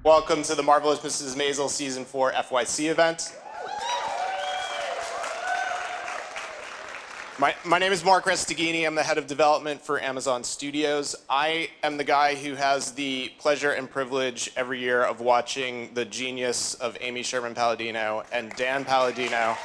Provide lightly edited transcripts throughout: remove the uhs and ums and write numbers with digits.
Welcome to the Marvelous Mrs. Maisel Season 4 FYC event. My name is Mark Restaghini. I'm the head of development for Amazon Studios. I am the guy who has the pleasure and privilege every year of watching the genius of Amy Sherman-Palladino and Dan Palladino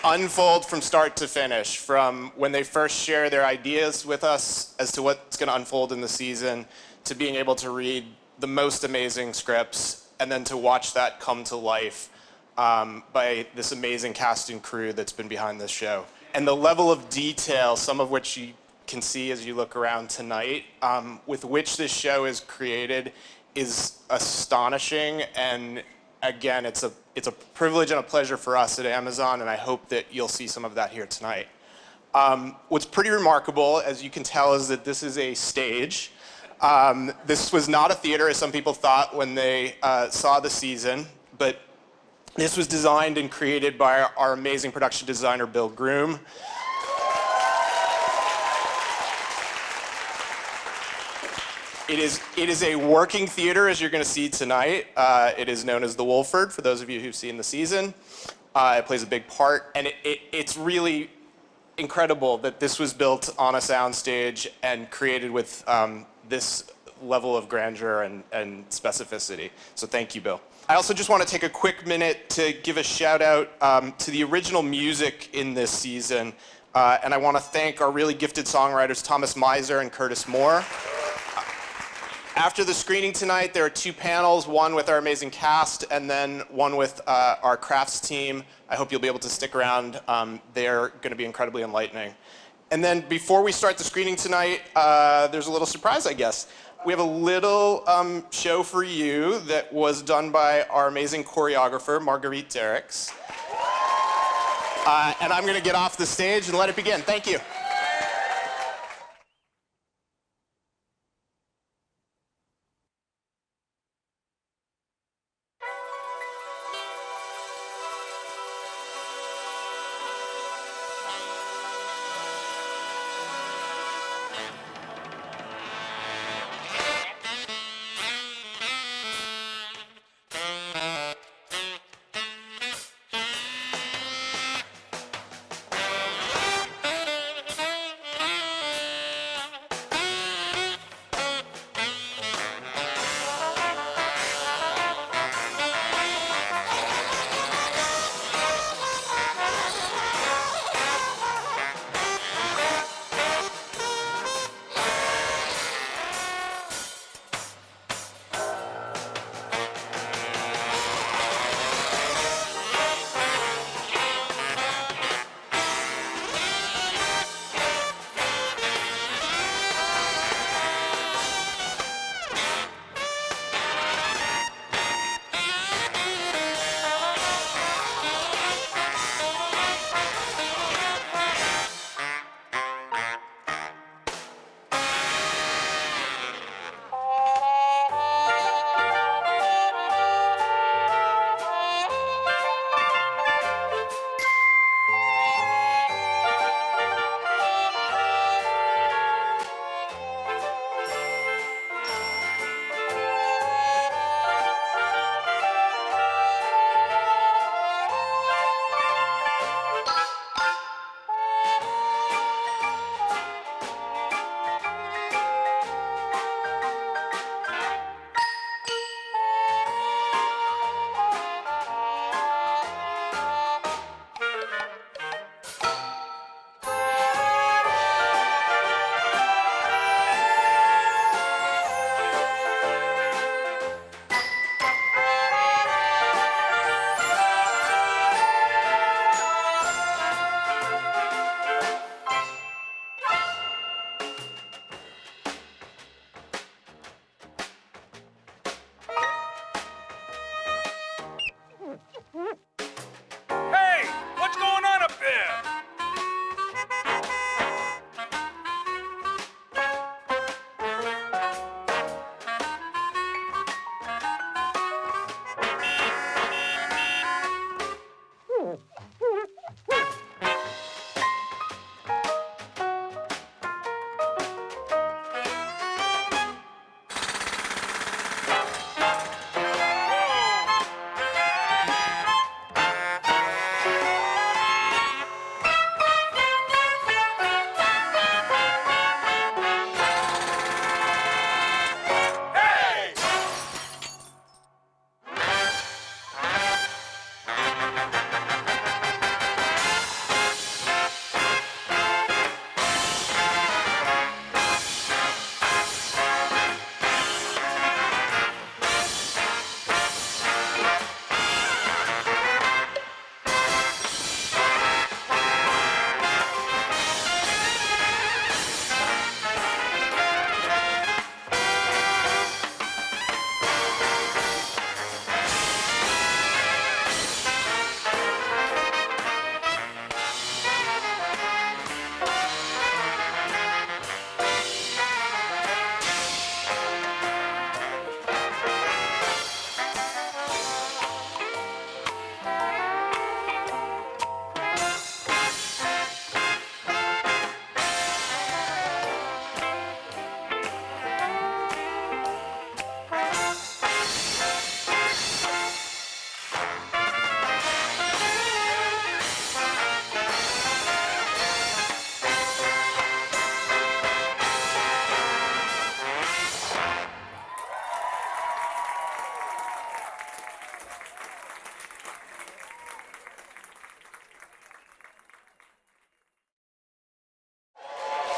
unfold from start to finish, from when they first share their ideas with us as to what's going to unfold in the season, to being able to read the most amazing scripts, and then to watch that come to life by this amazing cast and crew that's been behind this show. And the level of detail, some of which you can see as you look around tonight, with which this show is created is astonishing. And again, it's a privilege and a pleasure for us at Amazon, and I hope that you'll see some of that here tonight. What's pretty remarkable, as you can tell, is that this is a stage. This was not a theater, as some people thought when they saw the season, but this was designed and created by our amazing production designer, Bill Groom. It is a working theater, as you're going to see tonight. It is known as the Wolford, for those of you who've seen the season. It plays a big part, and it's really incredible that this was built on a soundstage and created with this level of grandeur and specificity. So thank you, Bill. I also just want to take a quick minute to give a shout out to the original music in this season, and I want to thank our really gifted songwriters, Thomas Miser and Curtis Moore. After the screening tonight, there are two panels, one with our amazing cast and then one with our crafts team. I hope you'll be able to stick around. They're going to be incredibly enlightening. And then before we start the screening tonight, there's a little surprise, I guess. We have a little show for you that was done by our amazing choreographer, Marguerite Derricks. And I'm going to get off the stage and let it begin. Thank you.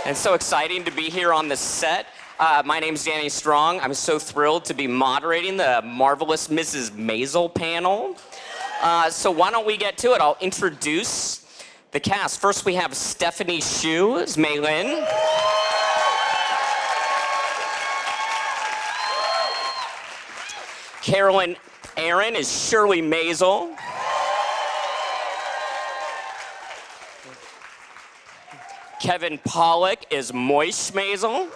And so exciting to be here on the set. My name's Danny Strong. I'm so thrilled to be moderating the marvelous Mrs. Maisel panel. So why don't we get to it? I'll introduce the cast. First, we have Stephanie Hsu as Maylin. Carolyn Aaron is Shirley Maisel. Kevin Pollak is Moish Maisel.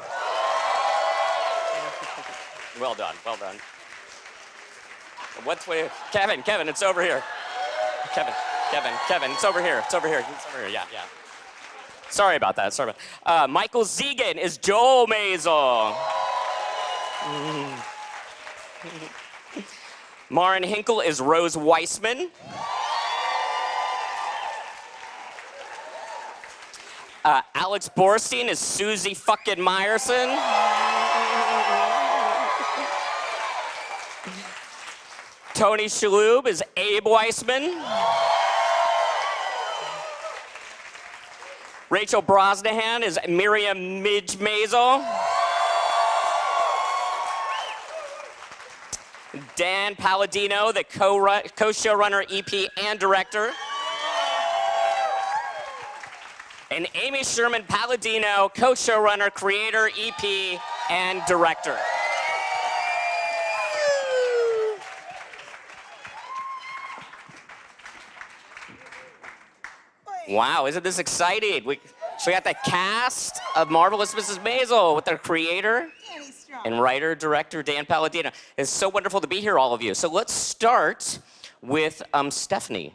Well done, well done. Kevin, it's over here. Kevin, it's over here. It's over here, yeah. Sorry about that, Michael Zegan is Joel Maisel. Maren Hinkle is Rose Weissman. Alex Borstein is Susie fucking Meyerson. Tony Shalhoub is Abe Weissman. Rachel Brosnahan is Miriam Midge Maisel. Dan Palladino, the co-showrunner, EP, and director. And Amy Sherman-Palladino, co-showrunner, creator, EP, and director. Wow, isn't this exciting? We got the cast of Marvelous Mrs. Maisel with their creator and writer, director, Dan Palladino. It's so wonderful to be here, all of you. So let's start with Stephanie.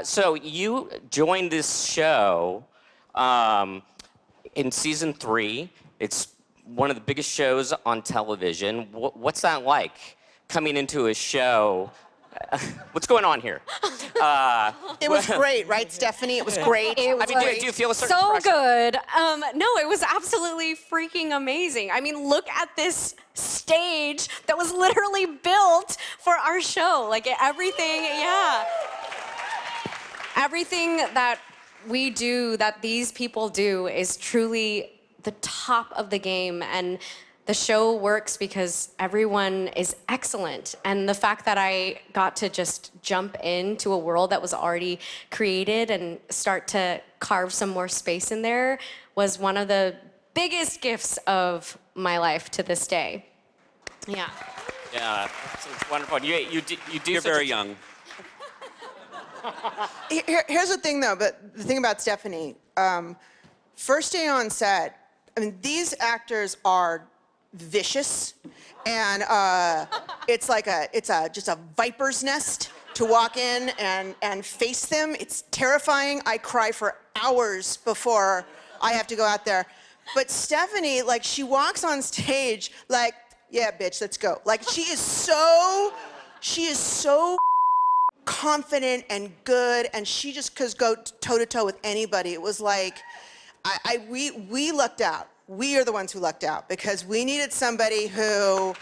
So you joined this show in season 3. It's one of the biggest shows on television. What's that like, coming into a show? What's going on here? It was great, right, Stephanie? It was great. Do you feel a certain so pressure? good. No, it was absolutely freaking amazing. I mean, look at this stage that was literally built for our show. Like everything that we do, that these people do, is truly the top of the game. And the show works because everyone is excellent. And the fact that I got to just jump into a world that was already created and start to carve some more space in there was one of the biggest gifts of my life to this day. Yeah. Yeah, it's wonderful. You do. You're very young. Here's the thing, though, but the thing about Stephanie, first day on set, I mean, these actors are vicious, and it's just a viper's nest to walk in and face them. It's terrifying. I cry for hours before I have to go out there. But Stephanie, like, she walks on stage like, yeah, bitch, let's go. Like, she is so confident and good, and she just could go toe-to-toe with anybody. It was like, we lucked out. We are the ones who lucked out, because we needed somebody who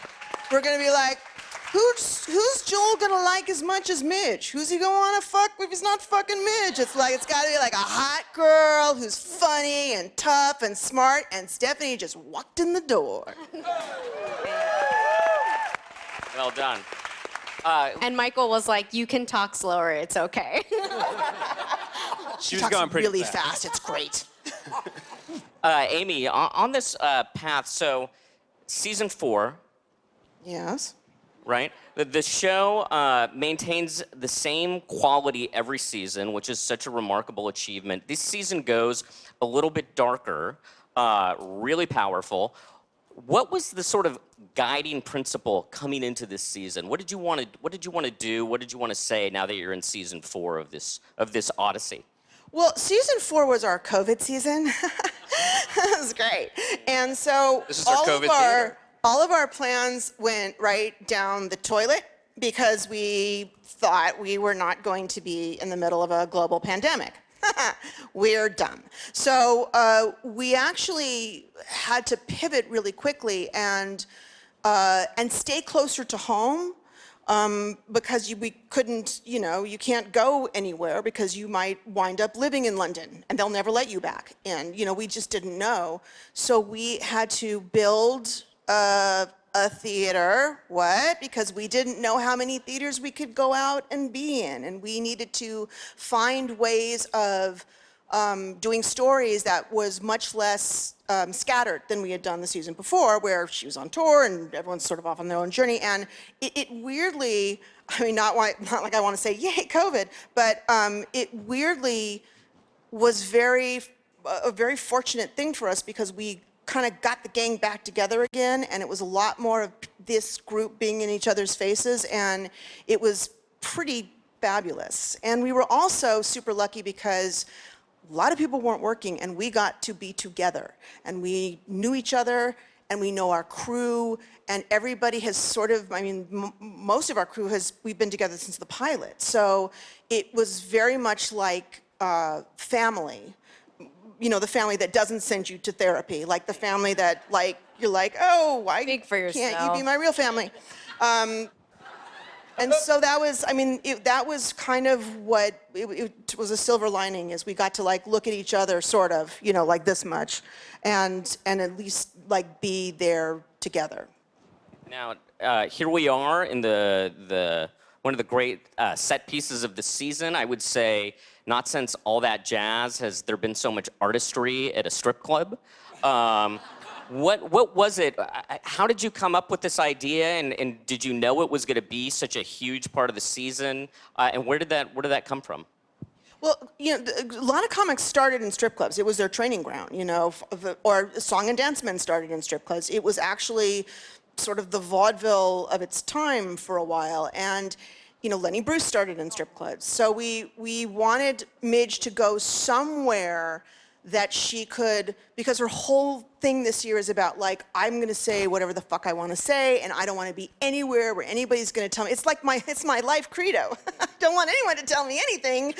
we're gonna be like, who's Joel gonna like as much as Midge? Who's he gonna wanna fuck if he's not fucking Midge? It's like, it's gotta be like a hot girl who's funny and tough and smart, and Stephanie just walked in the door. Well done. And Michael was like, you can talk slower, it's okay. She was talks going pretty really fast. It's great. Amy, on this path, so season 4, Yes. right? The show maintains the same quality every season, which is such a remarkable achievement. This season goes a little bit darker, really powerful. What was the sort of guiding principle coming into this season? What did you want to do? What did you want to say now that you're in season 4 of this odyssey? Well, season 4 was our COVID season. It was great. And so This is our COVID theater. all of our plans went right down the toilet because we thought we were not going to be in the middle of a global pandemic. We're dumb. So we actually had to pivot really quickly and stay closer to home because we couldn't, you can't go anywhere because you might wind up living in London and they'll never let you back. And, we just didn't know. So we had to build a theater. What? Because we didn't know how many theaters we could go out and be in. And we needed to find ways of doing stories that was much less scattered than we had done the season before, where she was on tour and everyone's sort of off on their own journey. And it weirdly, not like I want to say, yay, COVID, but it weirdly was a very fortunate thing for us because we kind of got the gang back together again, and it was a lot more of this group being in each other's faces, and it was pretty fabulous. And we were also super lucky because a lot of people weren't working, and we got to be together, and we knew each other, and we know our crew, and everybody has sort of, most of our crew we've been together since the pilot. So it was very much like family. The family that doesn't send you to therapy, like the family that, you're like, oh, why Speak for can't you yourself. be my real family? And so that was, that was kind of what, it was a silver lining, is we got to look at each other sort of, like this much, and at least be there together. Now, here we are in the one of the great set pieces of the season. I would say, not since All That Jazz has there been so much artistry at a strip club. What was it? How did you come up with this idea, and did you know it was going to be such a huge part of the season? And where did that come from? Well, a lot of comics started in strip clubs. It was their training ground, or song and dance men started in strip clubs. It was actually sort of the vaudeville of its time for a while. And, Lenny Bruce started in strip clubs. So we wanted Midge to go somewhere that she could, because her whole thing this year is about I'm gonna say whatever the fuck I wanna say, and I don't wanna be anywhere where anybody's gonna tell me. It's my life credo. I don't want anyone to tell me anything,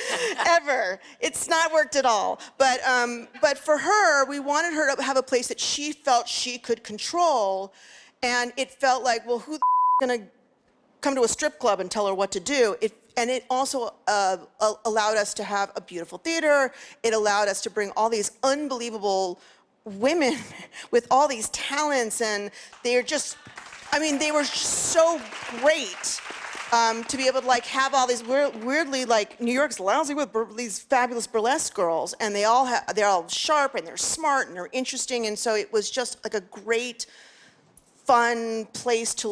ever. It's not worked at all. But for her, we wanted her to have a place that she felt she could control, and it felt like, well, who the gonna come to a strip club and tell her what to do? And it also allowed us to have a beautiful theater. It allowed us to bring all these unbelievable women with all these talents, and they're just, they were just so great to be able to have all these weirdly New York's lousy with these fabulous burlesque girls, and they're all sharp and they're smart and they're interesting, and so it was just a great, fun place to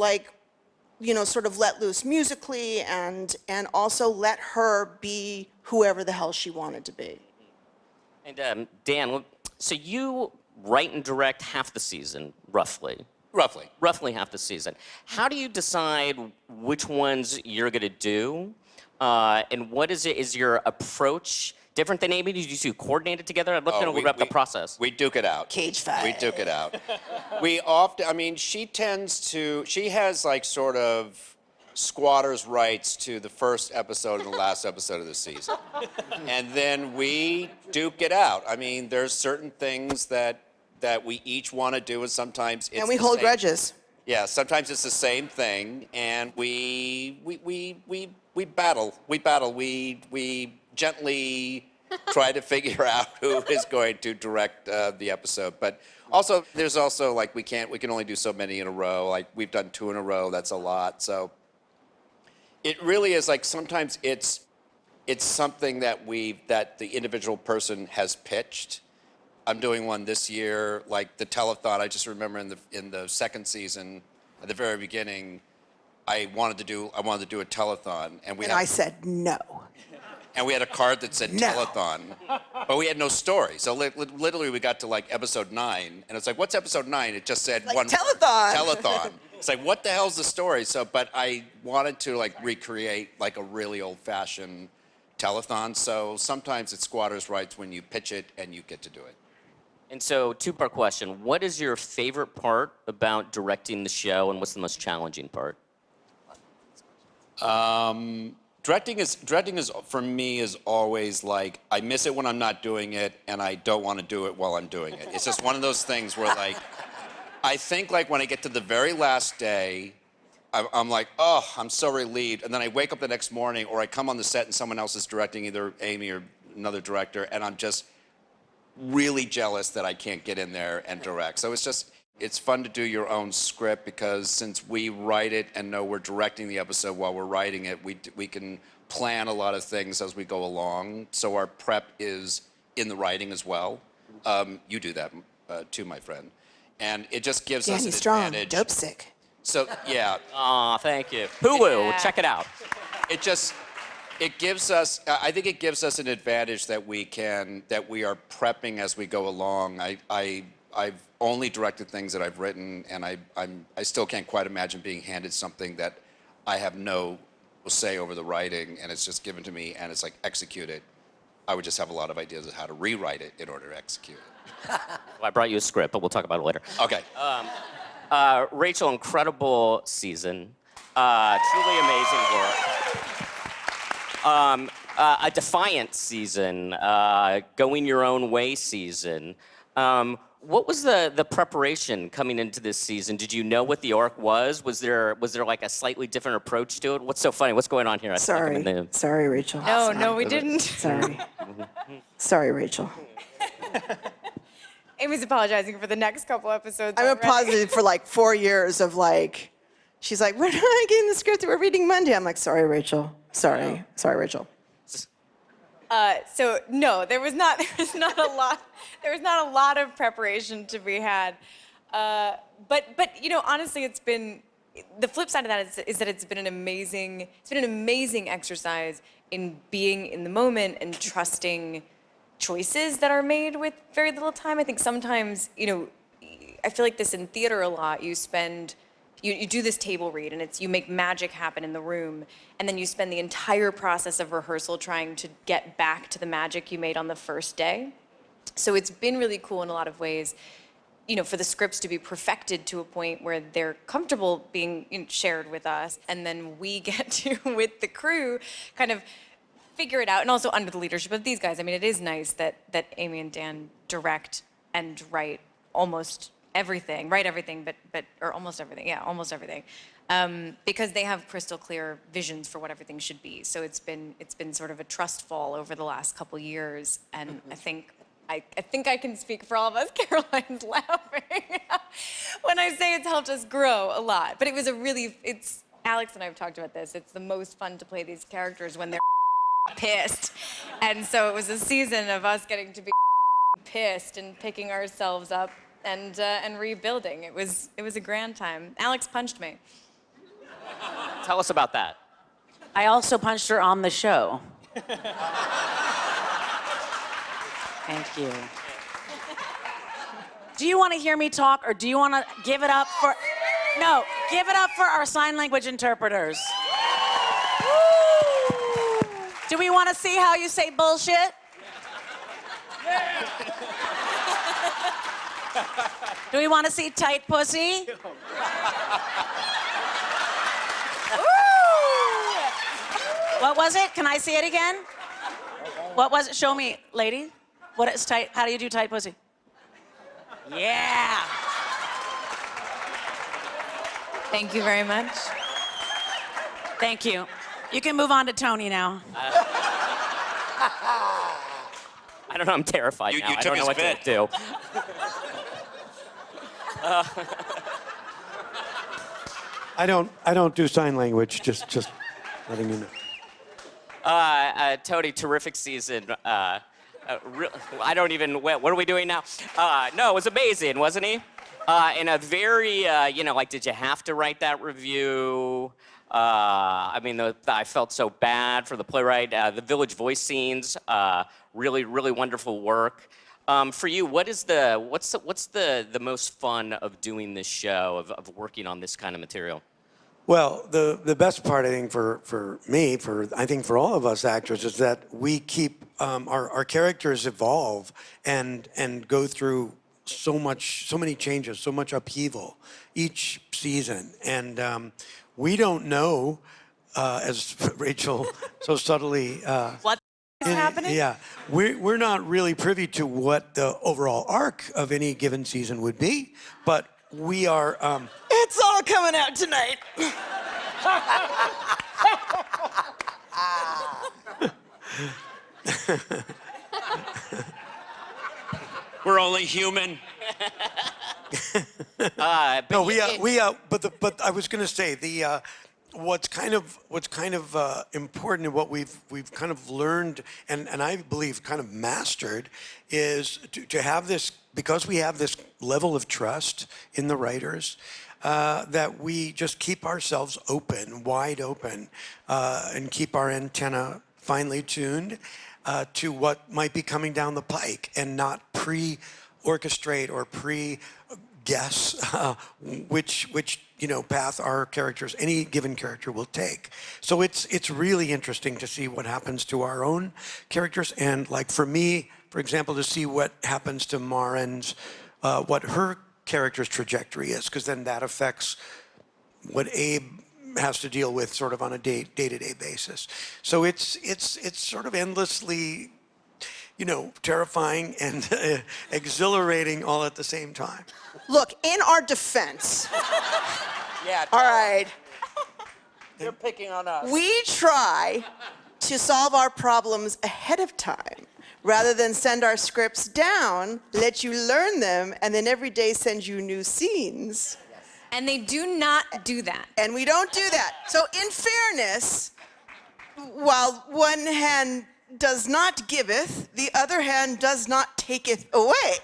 sort of let loose musically, and also let her be whoever the hell she wanted to be. And Dan, so you write and direct half the season, roughly. Roughly half the season. How do you decide which ones you're going to do? And what is it? Is your approach different than Amy? Did you two coordinate it together? I'd love to know about the process. We duke it out. Cage fight. We duke it out. We often, she has sort of squatter's rights to the first episode and the last episode of the season. And then we duke it out. There's certain things that we each want to do, and sometimes it's and we hold grudges. Yeah, sometimes it's the same thing, and we battle. We gently try to figure out who is going to direct the episode. But also, there's also we can only do so many in a row. We've done 2 in a row. That's a lot. So it really is sometimes it's something that the individual person has pitched. I'm doing one this year, the telethon. I just remember in the second season, at the very beginning, I wanted to do a telethon, and I said no. And we had a card that said No. telethon, but we had no story. So literally, we got to episode 9, and it's what's episode 9? It just said one telethon. Telethon. It's what the hell's the story? So, but I wanted to recreate a really old-fashioned telethon. So sometimes it's squatters' rights when you pitch it and you get to do it. And so, 2-part question. What is your favorite part about directing the show, and what's the most challenging part? Directing is for me is always I miss it when I'm not doing it, and I don't want to do it while I'm doing it. It's just one of those things where I think when I get to the very last day, I'm like, oh, I'm so relieved. And then I wake up the next morning, or I come on the set and someone else is directing, either Amy or another director, and I'm just really jealous that I can't get in there and direct. So it's fun to do your own script, because since we write it and know we're directing the episode while we're writing it, we can plan a lot of things as we go along. So our prep is in the writing as well. You do that too, my friend. And it just gives us Danny an Strong, advantage. dope sick. So, yeah. Aw, thank you. Hulu, Yeah. check it out. It gives us, I think it gives us an advantage that we are prepping as we go along. I've only directed things that I've written, and I still can't quite imagine being handed something that I have no say over the writing, and it's just given to me, and it's like, execute it. I would just have a lot of ideas of how to rewrite it in order to execute it. Well, I brought you a script, but we'll talk about it later. Okay. Rachel, incredible season. Truly amazing work. A defiant season, going your own way season. What was the preparation coming into this season? Did you know what the arc was? Was there like a slightly different approach to it? What's so funny? What's going on here? Sorry, Rachel. No, we didn't. Sorry. Sorry, Rachel. Amy's apologizing for the next couple episodes. I'm a already. positive for like 4 years of like, she's like, we're not getting the script that we're reading Monday. I'm like, sorry, Rachel. Sorry, Rachel. So no, there was not a lot of preparation to be had. But you know, honestly, it's been the flip side of that is that it's been an amazing exercise in being in the moment and trusting choices that are made with very little time. I think sometimes, you know, I feel like this in theater a lot. You do this table read, and you make magic happen in the room, and then you spend the entire process of rehearsal trying to get back to the magic you made on the first day. So it's been really cool in a lot of ways, you know, for the scripts to be perfected to a point where they're comfortable being shared with us, and then we get to, with the crew, kind of figure it out, and also under the leadership of these guys. I mean, it is nice that Amy and Dan direct and write almost everything, or almost everything, yeah, almost everything, because they have crystal clear visions for what everything should be. So it's been sort of a trust fall over the last couple years, and I think I can speak for all of us. Caroline's laughing when I say it's helped us grow a lot. But it was Alex and I have talked about this. It's the most fun to play these characters when they're pissed, and so it was a season of us getting to be pissed and picking ourselves up and rebuilding. It was a grand time. Alex punched me. Tell us about that. I also punched her on the show. Thank you. Do you want to hear me talk, or do you want to give it up for... No, give it up for our sign language interpreters. Do we want to see how you say bullshit? Do we want to see tight pussy? What was it? Can I see it again? What was it? Show me, lady. What is tight? How do you do tight pussy? Yeah. Thank you very much. Thank you. You can move on to Tony now. I don't know, I'm terrified now. You I took don't know his what bit. to do. I don't do sign language. Just letting you know. Tony, terrific season. I don't even, what are we doing now? No, it was amazing, wasn't he? In a very, like, did you have to write that review? I mean, I felt so bad for the playwright. The Village Voice scenes, really, really wonderful work. For you, what's the most fun of doing this show, of working on this kind of material? Well, the best part, I think, for me, I think for all of us actors, is that we keep our characters evolve and go through so many changes, so much upheaval each season, and we don't know, as Rachel so subtly. What is happening? Yeah, we're not really privy to what the overall arc of any given season would be, but we are. It's all coming out tonight. We're only human. No, but I was going to say what's kind of important and what we've kind of learned and I believe kind of mastered is to have this, because we have this level of trust in the writers, that we just keep ourselves open, wide open, and keep our antenna finely tuned to what might be coming down the pike, and not pre-orchestrate or guess which path our characters, any given character, will take. So it's really interesting to see what happens to our own characters, and like for me, for example, to see what happens to Marin's, what her character's trajectory is, because then that affects what Abe has to deal with sort of on a day-to-day basis. So it's sort of endlessly, terrifying and exhilarating all at the same time. Look, in our defense, Yeah. all right, You're picking on us. we try to solve our problems ahead of time rather than send our scripts down, let you learn them, and then every day send you new scenes. And they do not do that. And we don't do that. So in fairness, while one hand does not giveth, the other hand does not taketh away.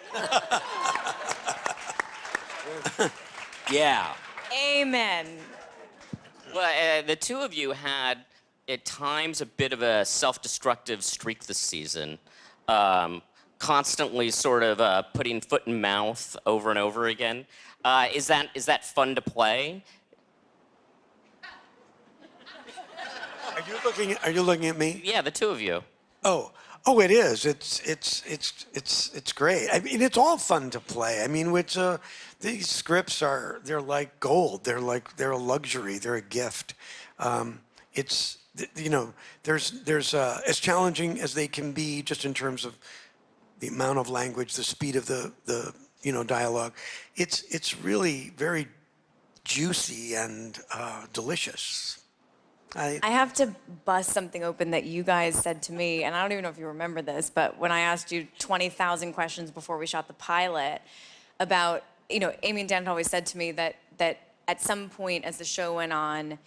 Yeah. Amen. Well, the two of you had, at times, a bit of a self-destructive streak this season. Constantly sort of putting foot in mouth over and over again. Is that fun to play? Are you looking at me? Yeah, the two of you. Oh, it is. It's great. I mean, it's all fun to play. I mean, these scripts they're like gold. They're a luxury. They're a gift. It's there's as challenging as they can be, just in terms of the amount of language, the speed of the dialogue. It's really very juicy and delicious. I have to bust something open that you guys said to me, and I don't even know if you remember this, but when I asked you 20,000 questions before we shot the pilot about, Amy and Dan had always said to me that at some point as the show went on,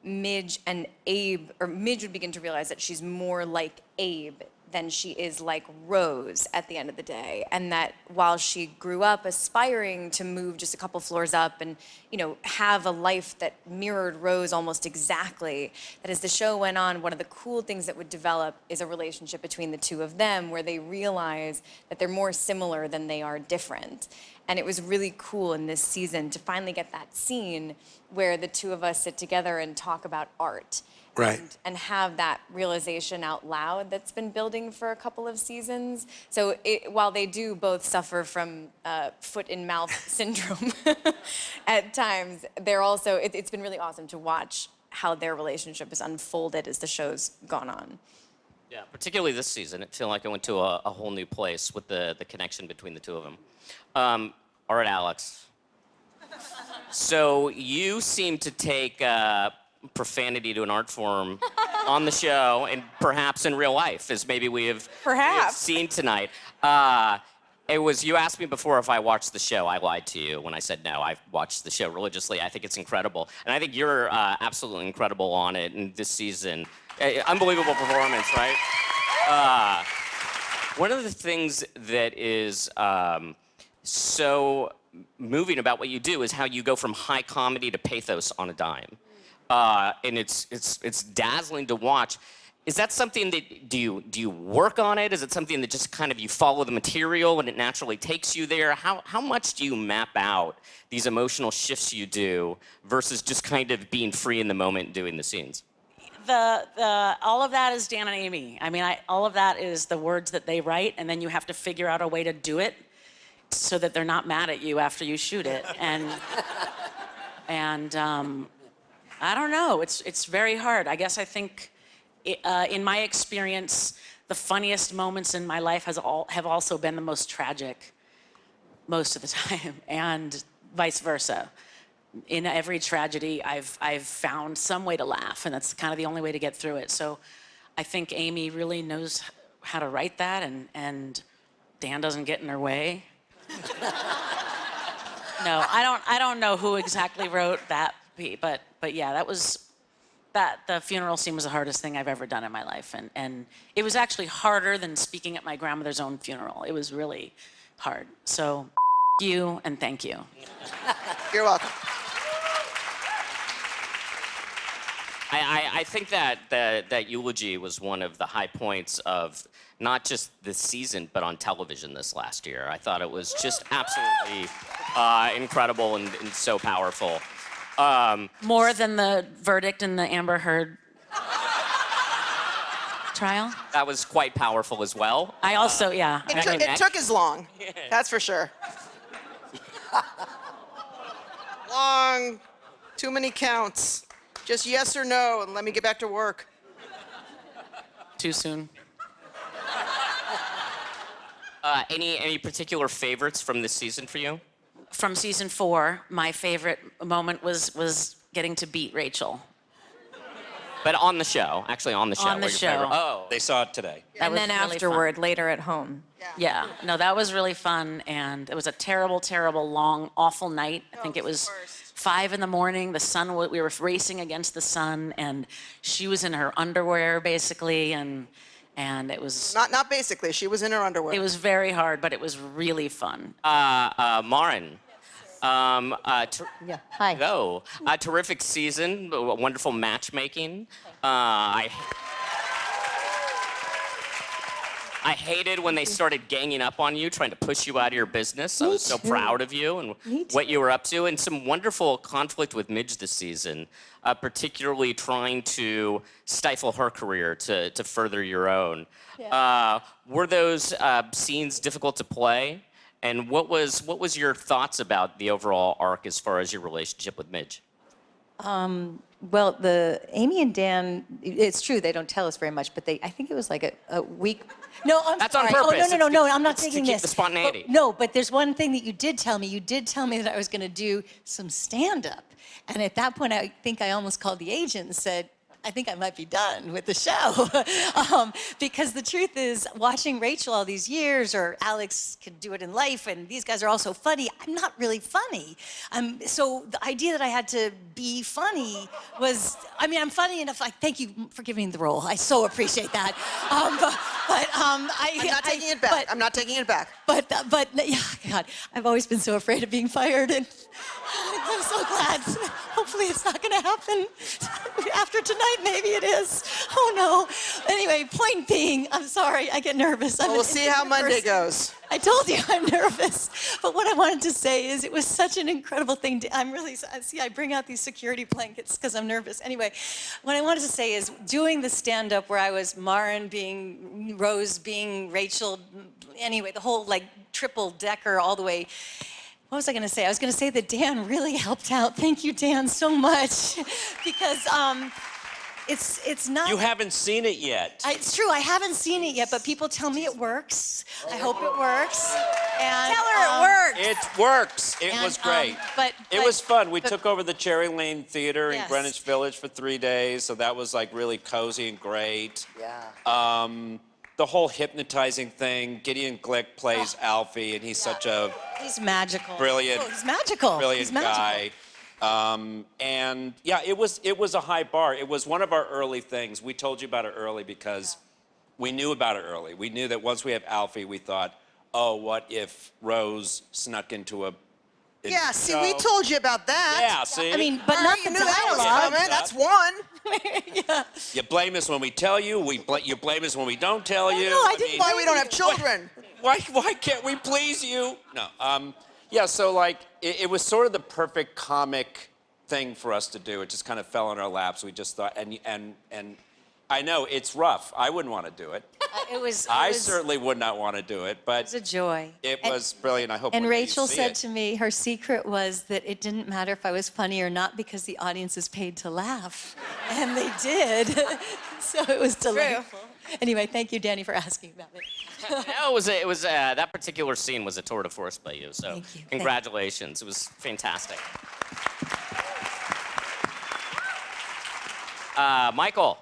Midge and Abe, or Midge would begin to realize that she's more like Abe than she is like Rose at the end of the day. And that while she grew up aspiring to move just a couple floors up and, have a life that mirrored Rose almost exactly, that as the show went on, one of the cool things that would develop is a relationship between the two of them where they realize that they're more similar than they are different. And it was really cool in this season to finally get that scene where the two of us sit together and talk about art. Right. And have that realization out loud that's been building for a couple of seasons. So while they do both suffer from foot in mouth syndrome at times, they're also, it's been really awesome to watch how their relationship has unfolded as the show's gone on. Yeah, particularly this season. It feel like I went to a whole new place with the connection between the two of them. All right, Alex. So you seem to take profanity to an art form on the show and perhaps in real life, as maybe we have seen tonight. You asked me before if I watched the show. I lied to you when I said no. I've watched the show religiously. I think it's incredible. And I think you're absolutely incredible on it in this season. Unbelievable performance, right? One of the things that is so moving about what you do is how you go from high comedy to pathos on a dime. And it's dazzling to watch. Is that something that, do you work on it? Is it something that just kind of you follow the material and it naturally takes you there? How much do you map out these emotional shifts you do versus just kind of being free in the moment and doing the scenes? All of that is Dan and Amy. I mean, all of that is the words that they write, and then you have to figure out a way to do it so that they're not mad at you after you shoot it. And I don't know. It's very hard. I guess I think, in my experience, the funniest moments in my life have also been the most tragic, most of the time, and vice versa. in every tragedy, I've found some way to laugh, and that's kind of the only way to get through it. So I think Amy really knows how to write that, and Dan doesn't get in her way. No, I don't know who exactly wrote that, but yeah, the funeral scene was the hardest thing I've ever done in my life, and it was actually harder than speaking at my grandmother's own funeral. It was really hard. So, you and thank you. You're welcome. I think that eulogy was one of the high points of not just this season, but on television this last year. I thought it was just absolutely incredible and so powerful. More than the verdict in the Amber Heard trial? That was quite powerful as well. I also, yeah. It took as long. That's for sure. Long, too many counts. Just yes or no, and let me get back to work. Too soon. Any particular favorites from this season for you? From season 4, my favorite moment was getting to beat Rachel. But on the show, actually on the show. On the what your favorite- show. Oh. They saw it today. That And was then really afterward, fun. later at home. Yeah, no, that was really fun, and it was a terrible, terrible, long, awful night. I think it was 5 in the morning. The sun, we were racing against the sun, and she was in her underwear basically, and it was Not basically. She was in her underwear. it was very hard, but it was really fun. Marin. Yeah. Hi. Go. A terrific season, wonderful matchmaking. I hated when they started ganging up on you, trying to push you out of your business. I was so too. proud of you and Me what you were up to, and some wonderful conflict with Midge this season, particularly trying to stifle her career to further your own. Were those scenes difficult to play? And what was your thoughts about the overall arc as far as your relationship with Midge? Well, the Amy and Dan, it's true they don't tell us very much, but I think it was like a week. No, I'm That's on sorry. purpose. Oh, no, It's no, to- I'm not it's to taking keep this. the spontaneity. But there's one thing that you did tell me. You did tell me that I was going to do some stand-up. And at that point, I think I almost called the agent and said, I think I might be done with the show. Because the truth is, watching Rachel all these years, or Alex could do it in life, and these guys are all so funny, I'm not really funny. So the idea that I had to be funny was, I mean, I'm funny enough, like, thank you for giving me the role. I so appreciate that. I'm not taking it back. I'm not taking it back. But yeah, God, I've always been so afraid of being fired, and I'm so glad. Hopefully it's not going to happen after tonight. Maybe it is. Oh no. Anyway, point being, I'm sorry, I get nervous. We'll see how Monday goes. I told you I'm nervous. But what I wanted to say is it was such an incredible thing. I'm really, see, I bring out these security blankets because I'm nervous. Anyway, what I wanted to say is doing the stand-up where I was Marin being Rose, being Rachel, anyway, the whole like triple decker all the way. What was I going to say? I was going to say that Dan really helped out. Thank you, Dan, so much. Because it's not... You haven't seen it yet. It's true, I haven't seen it yet, but people tell me it works. I hope it works. And, Tell her it works. It works. It and, was great. but It was fun. We but- took over the Cherry Lane Theater in Yes. Greenwich Village for 3 days, so that was like really cozy and great. Yeah. The whole hypnotizing thing. Gideon Glick plays Alfie, and he's such a He's magical. Brilliant. Oh, he's magical. brilliant He's magical. guy. And yeah, it was a high bar. It was one of our early things. We told you about it early because we knew about it early. We knew that once we have Alfie, we thought, oh, what if Rose snuck into a Yeah, see, show? we told you about that. Yeah, see? I mean, but All not right, the you knew that was dialogue. coming. That's one. You blame us when we tell you. You blame us when we don't tell you. no, I didn't Why we don't have children. Why can't we please you? No. Yeah, so like it was sort of the perfect comic thing for us to do. It just kind of fell on our laps. We just thought, and I know it's rough. I wouldn't want to do it. I certainly would not want to do it, but It was a joy. it was brilliant. I hope. And one day you Rachel see said it. to me, her secret was that it didn't matter if I was funny or not because the audience is paid to laugh. And they did. So it was delightful. Anyway, thank you, Danny, for asking about it. No, it was that particular scene was a tour de force by you. So Thank you. congratulations. It was fantastic. Michael,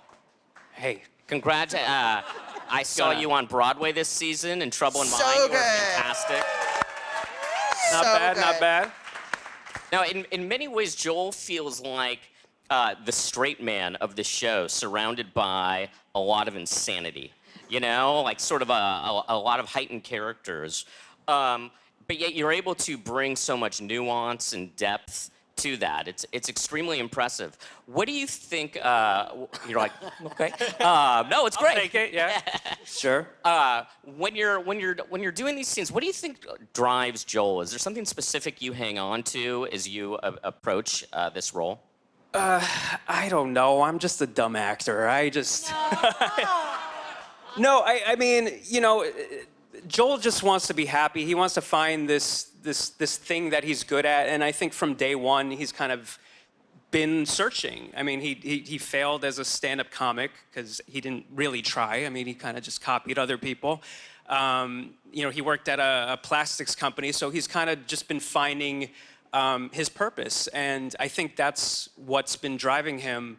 Hey, congrats. I saw you on Broadway this season in Trouble in Mind. So You were good. fantastic. not So bad, not good. bad. Now, in many ways, Joel feels like the straight man of the show, surrounded by a lot of insanity. You know, like sort of a lot of heightened characters. But yet you're able to bring so much nuance and depth to that. It's extremely impressive. What do you think? You're like, okay. No, it's great. I'll take it, yeah. Sure. When you're doing these scenes, what do you think drives Joel? Is there something specific you hang on to as you approach this role? I don't know. I'm just a dumb actor. I just. No, I mean, you know, Joel just wants to be happy. He wants to find this thing that he's good at, and I think from day one he's kind of been searching. I mean, he failed as a stand-up comic because he didn't really try. I mean, he kind of just copied other people. You know, he worked at a plastics company, so he's kind of just been finding his purpose, and I think that's what's been driving him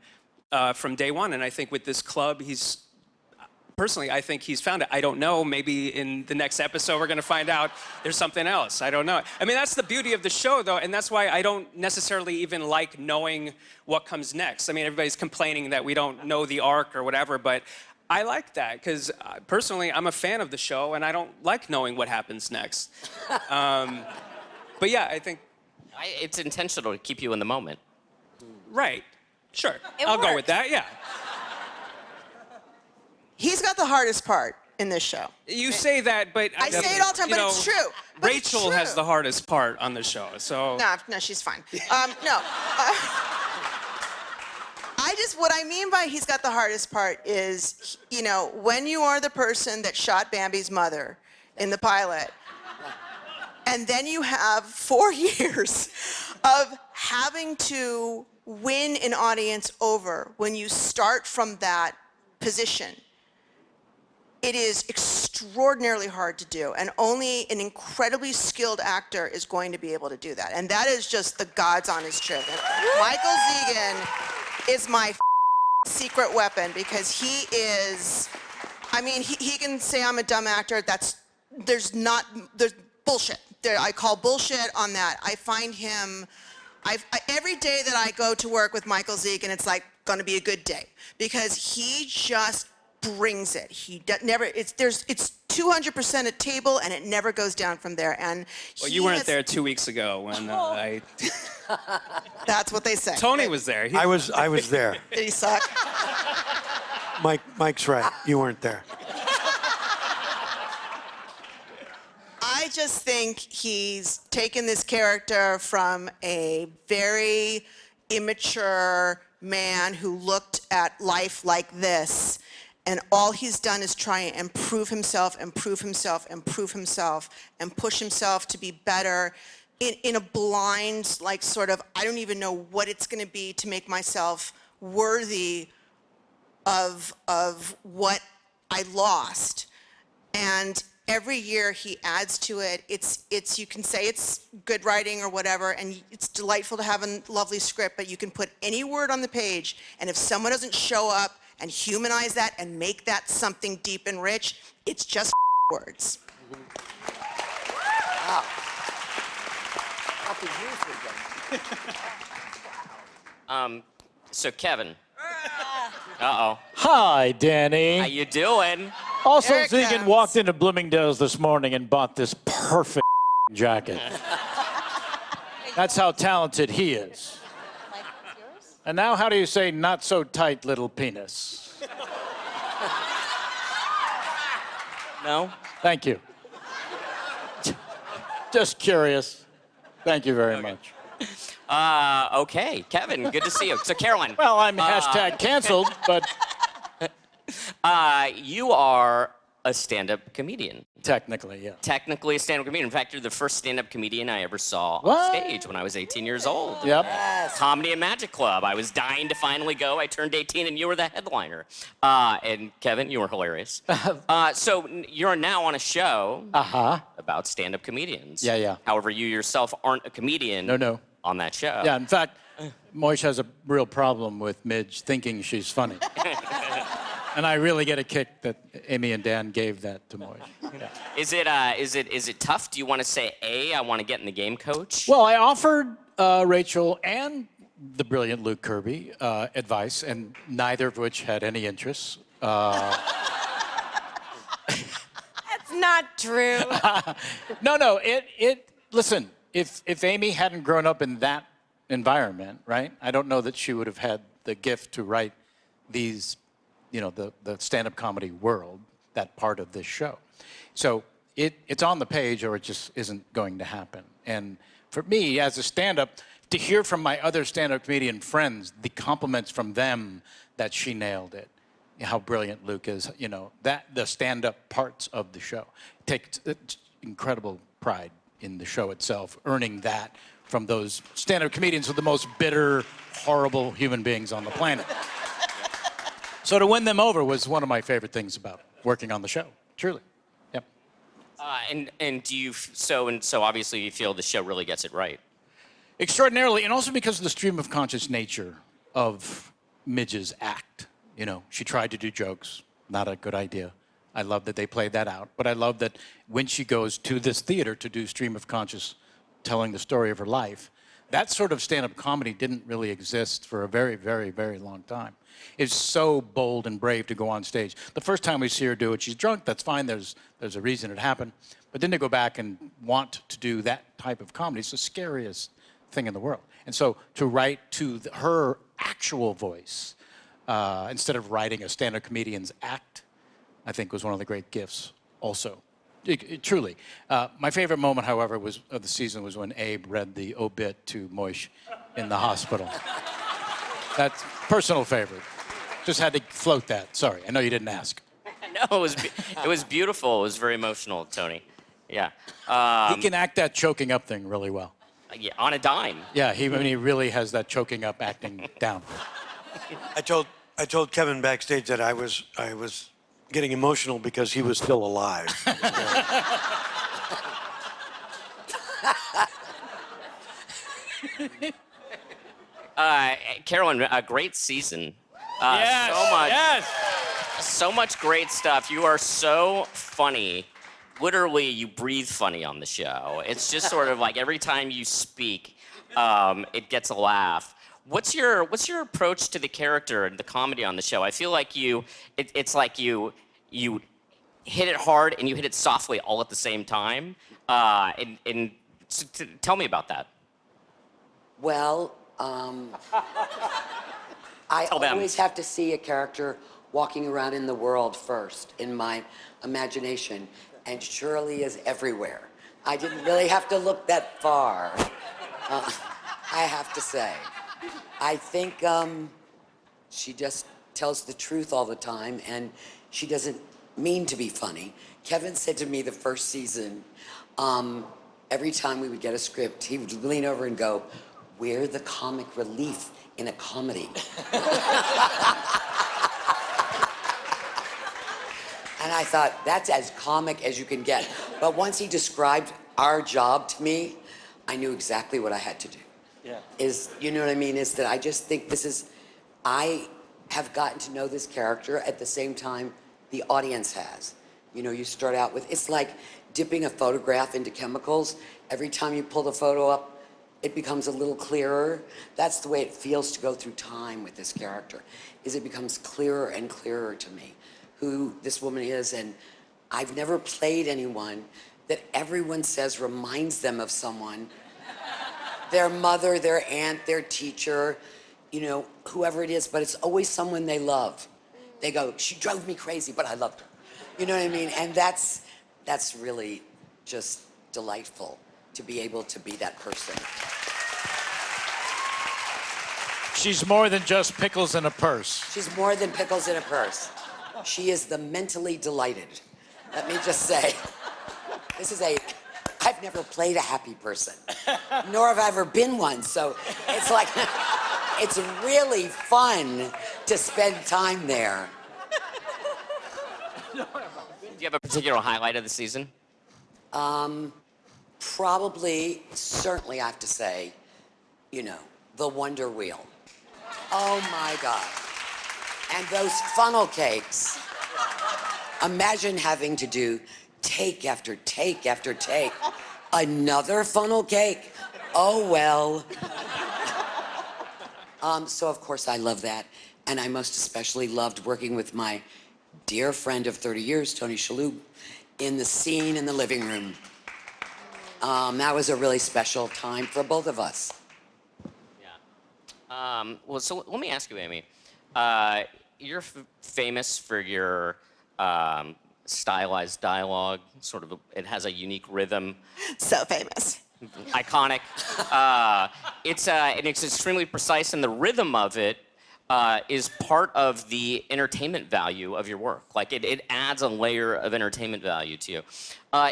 from day one. And I think with this club, personally, I think he's found it. I don't know. Maybe in the next episode, we're going to find out there's something else. I don't know. I mean, that's the beauty of the show, though, and that's why I don't necessarily even like knowing what comes next. I mean, everybody's complaining that we don't know the arc or whatever, but I like that because personally, I'm a fan of the show, and I don't like knowing what happens next. But yeah, I think. It's intentional to keep you in the moment. Right. Sure. I'll go with that, yeah. He's got the hardest part in this show. You say that, but I say it all the time, you but know, it's true. But it's Rachel has true. the hardest part on the show, so. No, she's fine. What I mean by he's got the hardest part is, you know, when you are the person that shot Bambi's mother in the pilot, and then you have 4 years of having to win an audience over when you start from that position. It is extraordinarily hard to do, and only an incredibly skilled actor is going to be able to do that. And that is just the God's honest truth. And Michael Zegan is my secret weapon because he is, I mean, he can say I'm a dumb actor. There's bullshit. I call bullshit on that. I find him, every day that I go to work with Michael Zegan, it's like gonna be a good day because he just brings it. It's 200% a table and it never goes down from there. And Well, you weren't there 2 weeks ago when That's what they say. Tony was there. I was there. Did he suck? Mike's right. You weren't there. I just think he's taken this character from a very immature man who looked at life like this, and all he's done is try and improve himself and push himself to be better in a blind, like sort of, I don't even know what it's going to be to make myself worthy of what I lost. And every year he adds to it. It's you can say it's good writing or whatever, and it's delightful to have a lovely script, but you can put any word on the page, and if someone doesn't show up and humanize that and make that something deep and rich, it's just words. Wow. Happy news. So Kevin. Uh-oh. Hi, Danny. How you doing? Also, Here it Zegan comes. walked into Bloomingdale's this morning and bought this perfect jacket. That's how talented he is. And now, how do you say not so tight little penis? No? Thank you. Just curious. Thank you very much. Okay. Kevin, good to see you. So Caroline. Well, I'm hashtag canceled, but You are a stand-up comedian. technically, yeah. Technically a stand-up comedian. In fact, you're the first stand-up comedian I ever saw What? on stage when I was 18 years old. Yep. Comedy and Magic Club. I was dying to finally go. I turned 18 and you were the headliner. And Kevin, you were hilarious. So you're now on a show Uh-huh. about stand-up comedians. Yeah, yeah. However, you yourself aren't a comedian. No. on that show. Yeah, in fact, Moish has a real problem with Midge thinking she's funny. And I really get a kick that Amy and Dan gave that to Moish. Yeah. Is it tough? Do you want to say, I want to get in the game, coach? Well, I offered Rachel and the brilliant Luke Kirby advice, and neither of which had any interests. That's not true. No, listen, if Amy hadn't grown up in that environment, right, I don't know that she would have had the gift to write these, the stand-up comedy world, that part of this show. So it's on the page or it just isn't going to happen. And for me, as a stand-up, to hear from my other stand-up comedian friends, the compliments from them that she nailed it, how brilliant Luke is, the stand-up parts of the show. Take incredible pride in the show itself, earning that from those stand-up comedians who are the most bitter, horrible human beings on the planet. So to win them over was one of my favorite things about working on the show, truly. Yep. And do you so obviously you feel the show really gets it right? Extraordinarily, and also because of the stream of conscious nature of Midge's act. She tried to do jokes, not a good idea. I love that they played that out, but I love that when she goes to this theater to do stream of conscious, telling the story of her life, that sort of stand-up comedy didn't really exist for a very, very, very long time. It's so bold and brave to go on stage. The first time we see her do it, she's drunk, that's fine, there's a reason it happened. But then to go back and want to do that type of comedy, it's the scariest thing in the world. And so to write to her actual voice, instead of writing a stand-up comedian's act, I think was one of the great gifts also. Truly. My favorite moment, however, of the season was when Abe read the obit to Moish in the hospital. That's personal favorite. Just had to float that. Sorry, I know you didn't ask. No, it was beautiful. It was very emotional, Tony. Yeah. He can act that choking up thing really well. Yeah, on a dime. Yeah, he really has that choking up acting down. I told Kevin backstage that I was getting emotional because he was still alive. Carolyn, a great season. Yes. So much great stuff. You are so funny. Literally, you breathe funny on the show. It's just sort of like every time you speak, it gets a laugh. What's your approach to the character and the comedy on the show? I feel like it's like you hit it hard and you hit it softly all at the same time. Tell me about that. Well, I always have to see a character walking around in the world first in my imagination, and Shirley is everywhere. I didn't really have to look that far, I have to say. I think she just tells the truth all the time, and she doesn't mean to be funny. Kevin said to me the first season, every time we would get a script, he would lean over and go, "We're the comic relief in a comedy." And I thought, that's as comic as you can get. But once he described our job to me, I knew exactly what I had to do. Yeah. You know what I mean? Is that I just think I have gotten to know this character at the same time the audience has. You start out with, it's like dipping a photograph into chemicals. Every time you pull the photo up, it becomes a little clearer. That's the way it feels to go through time with this character, is it becomes clearer and clearer to me who this woman is. And I've never played anyone that everyone says reminds them of someone, their mother, their aunt, their teacher, whoever it is, but it's always someone they love. They go, "She drove me crazy, but I loved her." You know what I mean? And that's really just delightful to be able to be that person. She's more than just pickles in a purse. She's more than pickles in a purse. She is the mentally delighted. Let me just say, I've never played a happy person, nor have I ever been one. So it's like, it's really fun to spend time there. Do you have a particular highlight of the season? Certainly I have to say, you know, the Wonder Wheel. Oh my God. And those funnel cakes. Imagine having to do take after take after take. Another funnel cake? Oh well. So of course I love that. And I most especially loved working with my dear friend of 30 years, Tony Shalhoub, in the scene in the living room. That was a really special time for both of us. Well, so let me ask you, Amy. You're famous for your stylized dialogue. Sort of, it has a unique rhythm. So famous. Iconic. And it's extremely precise, and the rhythm of it is part of the entertainment value of your work. Like it adds a layer of entertainment value to you.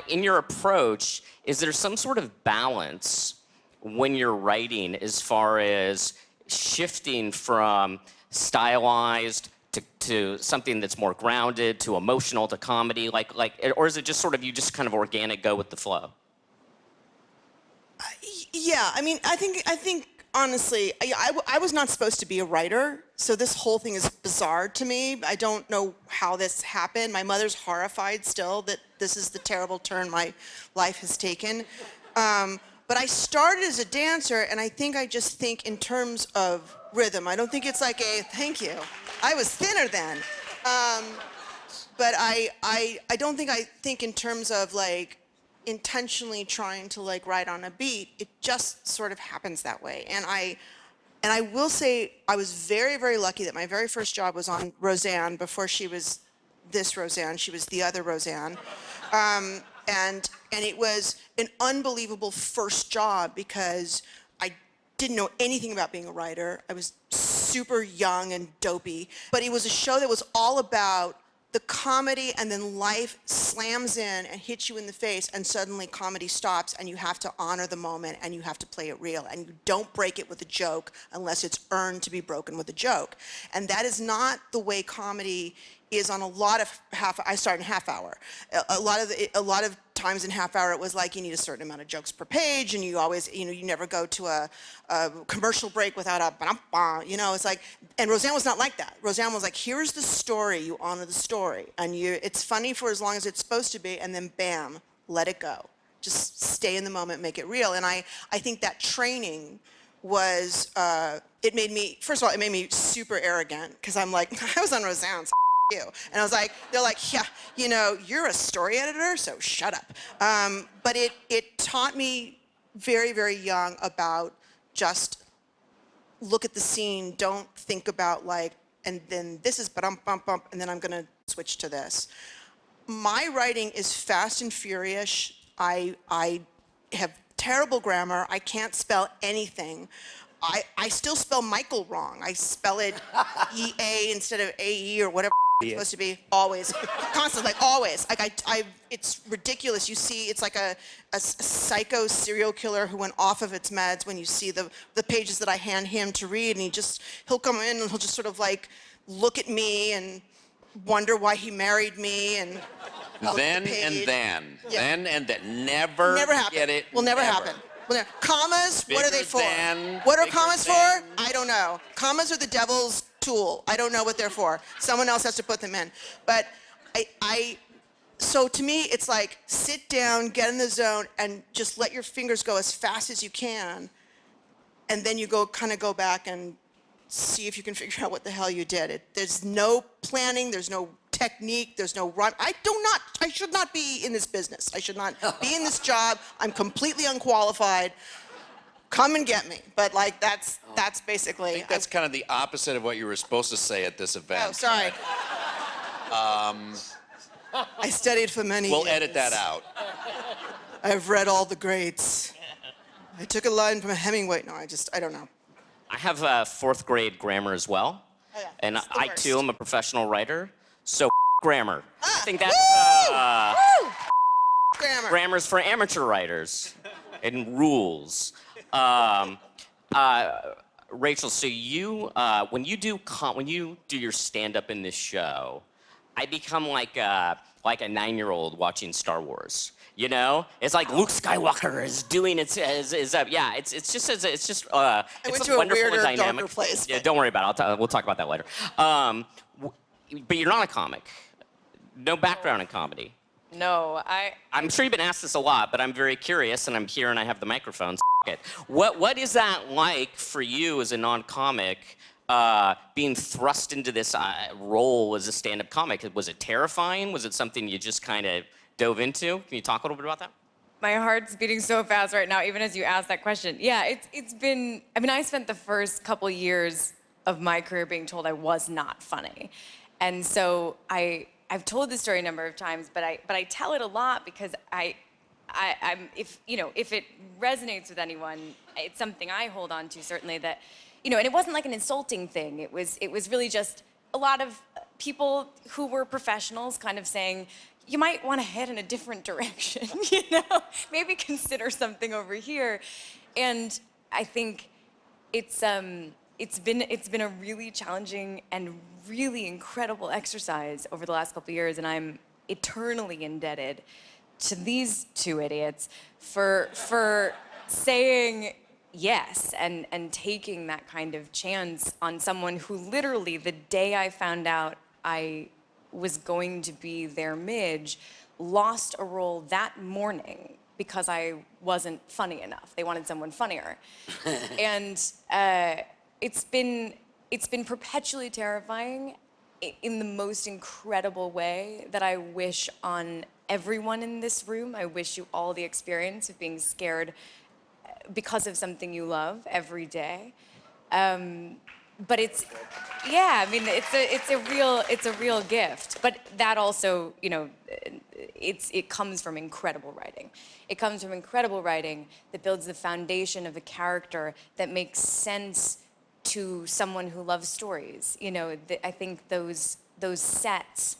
In your approach, is there some sort of balance when you're writing as far as shifting from stylized to something that's more grounded, to emotional, to comedy, or is it just sort of you just kind of organic go with the flow? Yeah, I mean, I think honestly, I was not supposed to be a writer, so this whole thing is bizarre to me. I don't know how this happened. My mother's horrified still that this is the terrible turn my life has taken. But I started as a dancer, and I think I just think in terms of rhythm. I don't think it's like thank you. I was thinner then. But I don't think I think in terms of like intentionally trying to like write on a beat. It just sort of happens that way. And I will say I was very, very lucky that my very first job was on Roseanne before she was this Roseanne. She was the other Roseanne. And it was an unbelievable first job because I didn't know anything about being a writer. I was super young and dopey. But it was a show that was all about the comedy, and then life slams in and hits you in the face, and suddenly comedy stops, and you have to honor the moment, and you have to play it real, and you don't break it with a joke unless it's earned to be broken with a joke. And that is not the way comedy is on a lot of I started in half hour. A lot of times in half hour it was like you need a certain amount of jokes per page, and you always, you never go to a commercial break without a ba-dum-ba, it's like, and Roseanne was not like that. Roseanne was like, here's the story, you honor the story, and it's funny for as long as it's supposed to be, and then bam, let it go. Just stay in the moment, make it real. And I think that training was, it made me, first of all, it made me super arrogant, because I'm like, I was on Roseanne, so you. And I was like, they're like, yeah, you're a story editor, so shut up. But it taught me very, very young about just look at the scene, don't think about like, and then this is bump, bump, bump, and then I'm gonna switch to this. My writing is fast and furious. I have terrible grammar. I can't spell anything. I still spell Michael wrong. I spell it E-A instead of A-E or whatever it's supposed to be, always. Constantly, like always. Like it's ridiculous. You see, it's like a psycho serial killer who went off of its meds when you see the pages that I hand him to read, and he'll come in and he'll just sort of like look at me and wonder why he married me and Then and then. Yeah. Then and then. Never happen. get it. Will never happen. Commas, what are they for? What are commas for? I don't know. Commas are the devil's tool. I don't know what they're for. Someone else has to put them in. But so to me, it's like sit down, get in the zone, and just let your fingers go as fast as you can. And then you kind of go back and see if you can figure out what the hell you did. There's no planning, there's no technique, there's no run. I should not be in this business. I should not be in this job. I'm completely unqualified. Come and get me. But like that's basically. I think that's kind of the opposite of what you were supposed to say at this event. Oh, sorry. I studied for many years. We'll edit that out. I've read all the greats. I took a line from Hemingway. No, I don't know. I have fourth grade grammar as well. Oh, yeah. And It's the I worst. too am a professional writer. So grammar. I think that's Woo! Grammar. grammar's for amateur writers and rules. Rachel, so you when you do your stand-up in this show, I become like a 9-year-old watching Star Wars. You know, it's like Luke Skywalker is doing its yeah. It's just it's went a to a wonderful weirder, and dynamic darker place, Yeah, but- don't worry about it. We'll talk about that later. But you're not a comic. No background in comedy. No, I'm sure you've been asked this a lot, but I'm very curious, and I'm here and I have the microphone. So it. What is that like for you as a non-comic, being thrust into this role as a stand-up comic? Was it terrifying? Was it something you just kind of dove into? Can you talk a little bit about that? My heart's beating so fast right now, even as you ask that question. Yeah, it's been. I mean, I spent the first couple years of my career being told I was not funny, and so I've told this story a number of times, but I tell it a lot because I'm if it resonates with anyone, it's something I hold on to certainly that, and it wasn't like an insulting thing. It was really just a lot of people who were professionals kind of saying, you might want to head in a different direction, maybe consider something over here, and I think it's been a really challenging and really incredible exercise over the last couple of years, and I'm eternally indebted to these two idiots for saying yes and taking that kind of chance on someone who literally the day I found out I was going to be their Midge lost a role that morning because I wasn't funny enough. They wanted someone funnier. And it's been perpetually terrifying in the most incredible way that I wish on everyone in this room. I wish you all the experience of being scared because of something you love every day. But it's a real gift. But that also, it comes from incredible writing. It comes from incredible writing that builds the foundation of a character that makes sense to someone who loves stories. I think those sets,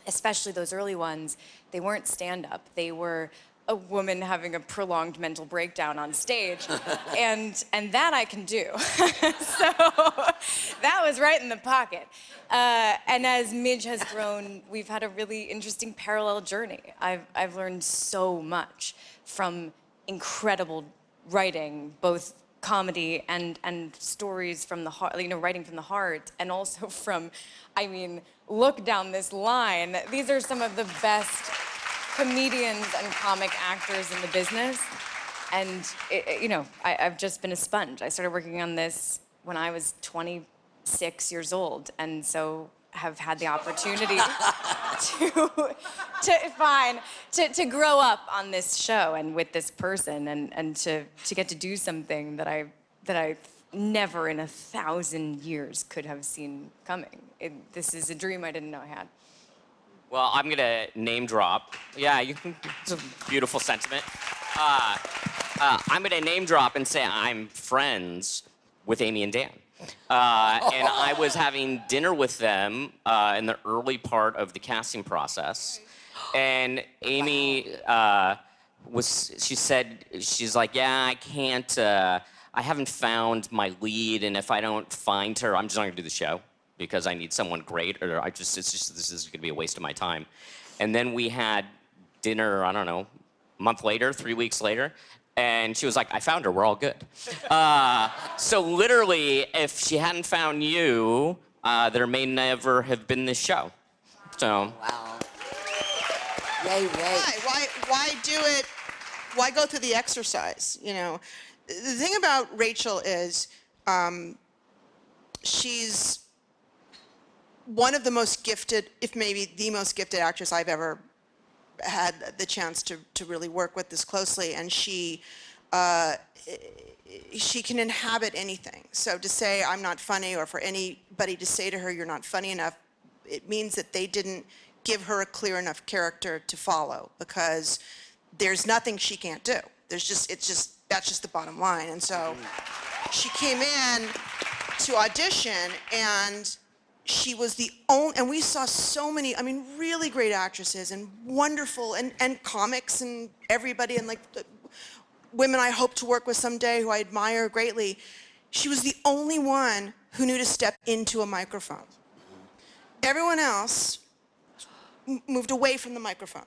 especially those early ones, they weren't stand-up. They were a woman having a prolonged mental breakdown on stage, and that I can do. So that was right in the pocket. And as Midge has grown, we've had a really interesting parallel journey. I've learned so much from incredible writing, both comedy and stories from the heart, writing from the heart, and also from, look down this line. These are some of the best comedians and comic actors in the business. And, I've just been a sponge. I started working on this when I was 26 years old, and so have had the opportunity to grow up on this show and with this person and to get to do something that I never in 1,000 years could have seen coming. This is a dream I didn't know I had. Well, I'm gonna name drop. Yeah, it's a beautiful sentiment. I'm gonna name drop and say I'm friends with Amy and Dan. And I was having dinner with them in the early part of the casting process. And Amy she's like, yeah, I can't, I haven't found my lead, and if I don't find her, I'm just not gonna do the show because I need someone great, or this is gonna be a waste of my time. And then we had dinner, I don't know, a month later, 3 weeks later, and she was like, I found her, we're all good. So literally, if she hadn't found you, there may never have been this show. So. Wow. Yay, Ray. Why do it? Why go through the exercise? The thing about Rachel is she's one of the most gifted, if maybe the most gifted actress I've ever had the chance to really work with this closely, and she can inhabit anything. So to say I'm not funny, or for anybody to say to her you're not funny enough, it means that they didn't give her a clear enough character to follow, because there's nothing she can't do. That's just the bottom line. And so she came in to audition, and she was the only, and we saw so many, really great actresses and wonderful, and comics and everybody, and women I hope to work with someday who I admire greatly. She was the only one who knew to step into a microphone. Everyone else moved away from the microphone.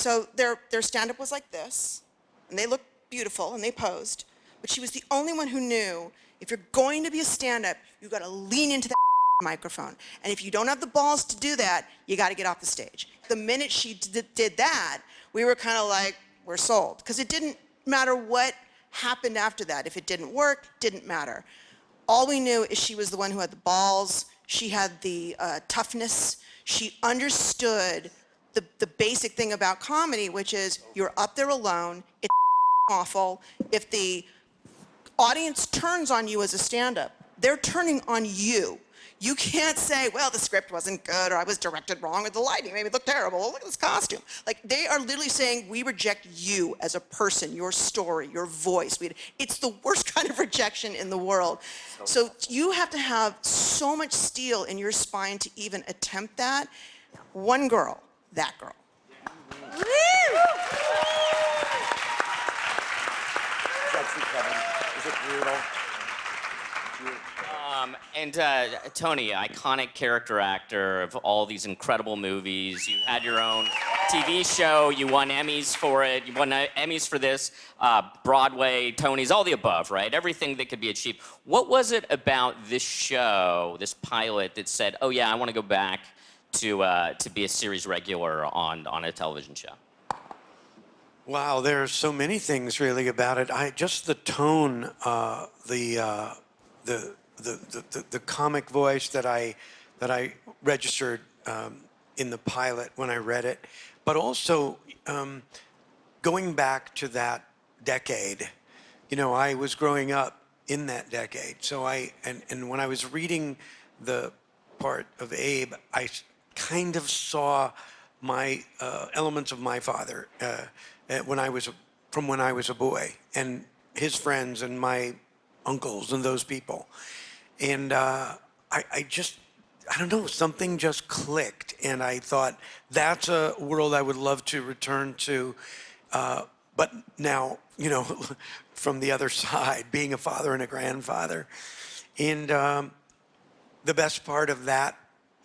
so their stand-up was like this, and they looked beautiful, and they posed, but she was the only one who knew if you're going to be a stand-up, you got to lean into that microphone. And if you don't have the balls to do that, you got to get off the stage. The minute she did that, we were kind of like, we're sold. Because it didn't matter what happened after that. If it didn't work, didn't matter. All we knew is she was the one who had the balls. She had the toughness. She understood the basic thing about comedy, which is you're up there alone. It's awful. If the audience turns on you as a stand-up, they're turning on you. You can't say, well, the script wasn't good, or I was directed wrong, or the lighting made me look terrible. Look at this costume. Like, they are literally saying, we reject you as a person, your story, your voice. It's the worst kind of rejection in the world. So you have to have so much steel in your spine to even attempt that. One girl, that girl. Is it brutal? Tony, iconic character actor of all these incredible movies. You had your own TV show. You won Emmys for it. You won Emmys for this. Broadway, Tonys, all the above, right? Everything that could be achieved. What was it about this show, this pilot, that said, oh yeah, I want to go back to be a series regular on a television show? Wow, there's so many things really about it. Just the tone, the comic voice that I registered in the pilot when I read it, but also going back to that decade. You know, I was growing up in that decade, so and when I was reading the part of Abe, I kind of saw my elements of my father when I was a boy, and his friends and my uncles and those people. And I don't know, something just clicked, and I thought, that's a world I would love to return to, but now, you know, from the other side, being a father and a grandfather. And the best part of that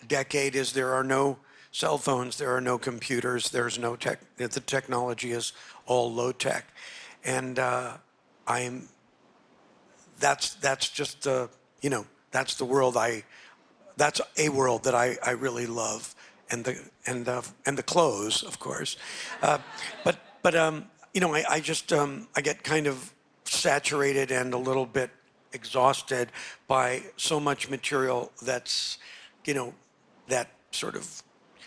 decade is there are no cell phones, there are no computers, there's no tech, the technology is all low tech. And that's just you know, that's the world that's a world that I really love, and the clothes, of course, but you know, I just I get kind of saturated and a little bit exhausted by so much material that's, you know, that sort of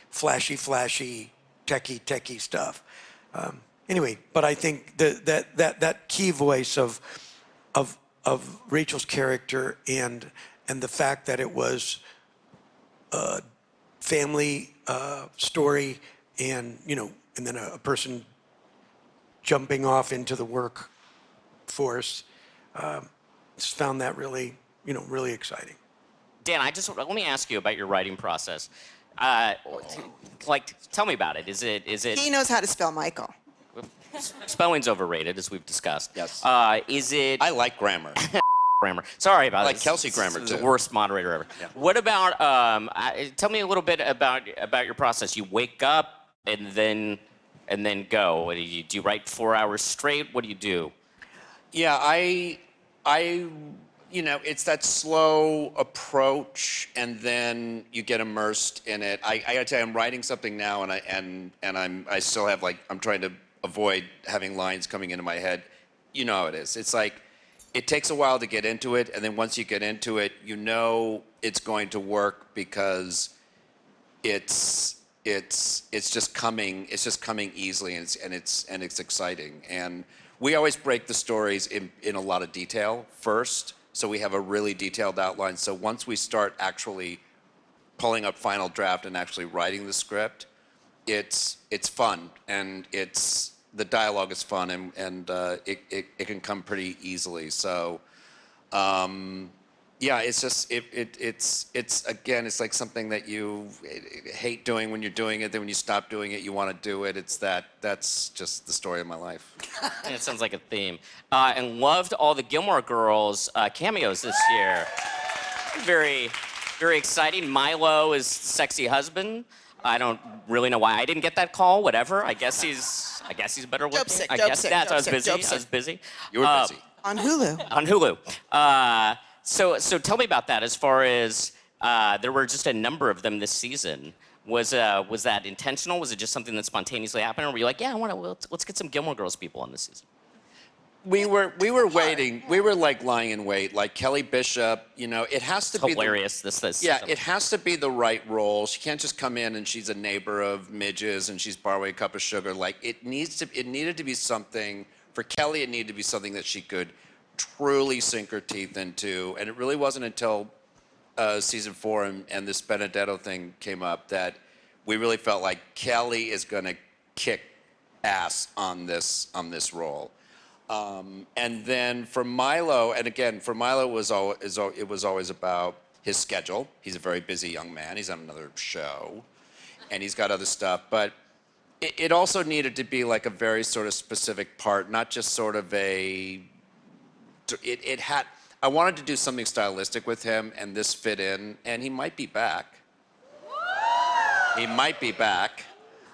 flashy, techie stuff. Anyway, but I think that key voice of Rachel's character and the fact that it was a family story, and, you know, and then a person jumping off into the workforce, just found that really, you know, really exciting. Dan, let me ask you about your writing process. Like, tell me about it. Is it? He knows how to spell Michael. Spelling's overrated, as we've discussed. Yes. Is it? I like grammar. Grammar. Sorry about I like this. Kelsey This Grammer, is too. the worst moderator ever. Yeah. What about? Tell me a little bit about your process. You wake up and then go. What do you write 4 hours straight? What do you do? Yeah, I, you know, it's that slow approach, and then you get immersed in it. I gotta tell you, I'm writing something now, and I still have, like, I'm trying to avoid having lines coming into my head. You know how it is. It's like, it takes a while to get into it, and then once you get into it, you know it's going to work because it's just coming easily, and it's exciting. And we always break the stories in a lot of detail first, so we have a really detailed outline. So once we start actually pulling up final draft and actually writing the script, it's fun, and the dialogue is fun, and it can come pretty easily. So yeah, it's just it's again, it's like something that you hate doing when you're doing it. Then when you stop doing it, you want to do it. That's just the story of my life. It sounds like a theme. And loved all the Gilmore Girls cameos this year. Very, very exciting. Milo is sexy husband. I don't really know why I didn't get that call. Whatever. I guess he's better looking. sick, I dope guess sick, that's. I was dope sick, busy. dope I was sick. busy. You were busy. On Hulu. On Hulu. So tell me about that. As far as there were just a number of them this season. Was that intentional? Was it just something that spontaneously happened, or were you like, yeah, let's get some Gilmore Girls people on this season? We were waiting. We were like lying in wait. Like Kelly Bishop, you know, it has to It's be hilarious. This. Yeah, it has to be the right role. She can't just come in and she's a neighbor of Midge's and she's borrowing a cup of sugar. Like it needed to be something for Kelly. It needed to be something that she could truly sink her teeth into. And it really wasn't until season 4 and this Benedetto thing came up that we really felt like Kelly is going to kick ass on this role. And then for Milo, and again, for Milo it was always about his schedule. He's a very busy young man. He's on another show, and he's got other stuff. But it also needed to be like a very sort of specific part, not just sort of a. I wanted to do something stylistic with him, and this fit in, and he might be back. He might be back.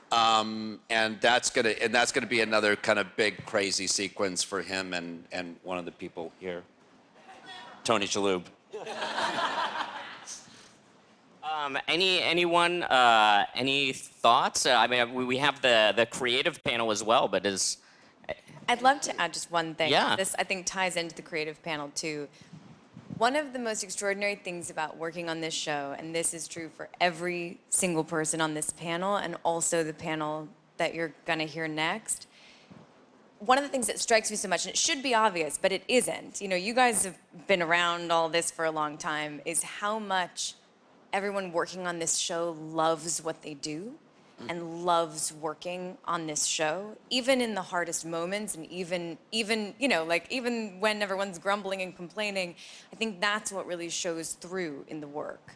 And that's gonna be another kind of big crazy sequence for him and one of the people here, Tony Shalhoub. Anyone? Any thoughts? I mean, we have the creative panel as well, but I'd love to add just one thing. Yeah. This, I think, ties into the creative panel, too. One of the most extraordinary things about working on this show, and this is true for every single person on this panel and also the panel that you're going to hear next, one of the things that strikes me so much, and it should be obvious, but it isn't, you know, you guys have been around all this for a long time, is how much everyone working on this show loves what they do and loves working on this show, even in the hardest moments and even you know, like even when everyone's grumbling and complaining, I think that's what really shows through in the work.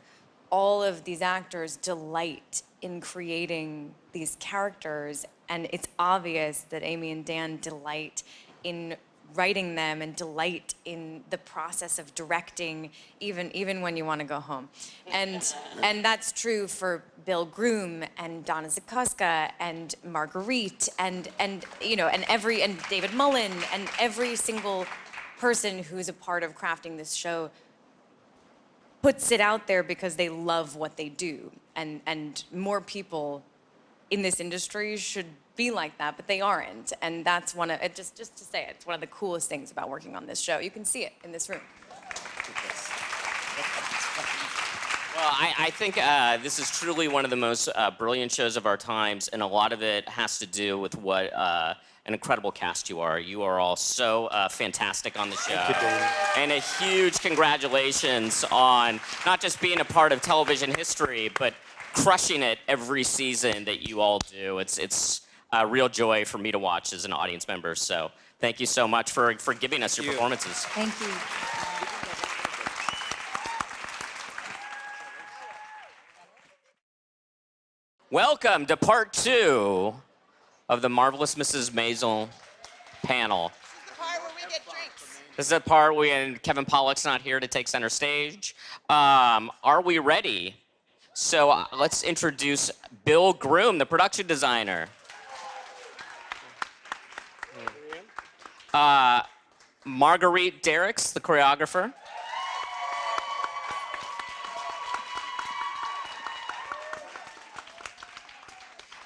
All of these actors delight in creating these characters, and it's obvious that Amy and Dan delight in writing them and delight in the process of directing, even when you want to go home. And that's true for Bill Groom and Donna Zakoska and Marguerite and you know, and David Mullen and every single person who's a part of crafting this show puts it out there because they love what they do. And more people in this industry should be like that, but they aren't. And that's one of it. Just to say it, it's one of the coolest things about working on this show. You can see it in this room. Well, I think this is truly one of the most brilliant shows of our times, and a lot of it has to do with what an incredible cast you are. You are all so fantastic on the show. Thank you, Dan. And a huge congratulations on not just being a part of television history, but crushing it every season that you all do. It's a real joy for me to watch as an audience member. So thank you so much for giving us your performances. Thank you. Welcome to part 2 of the Marvelous Mrs. Maisel panel. The part where we get drinks. This is the part when Kevin Pollak's not here to take center stage. Are we ready? So let's introduce Bill Groom, the production designer. Marguerite Derricks, the choreographer.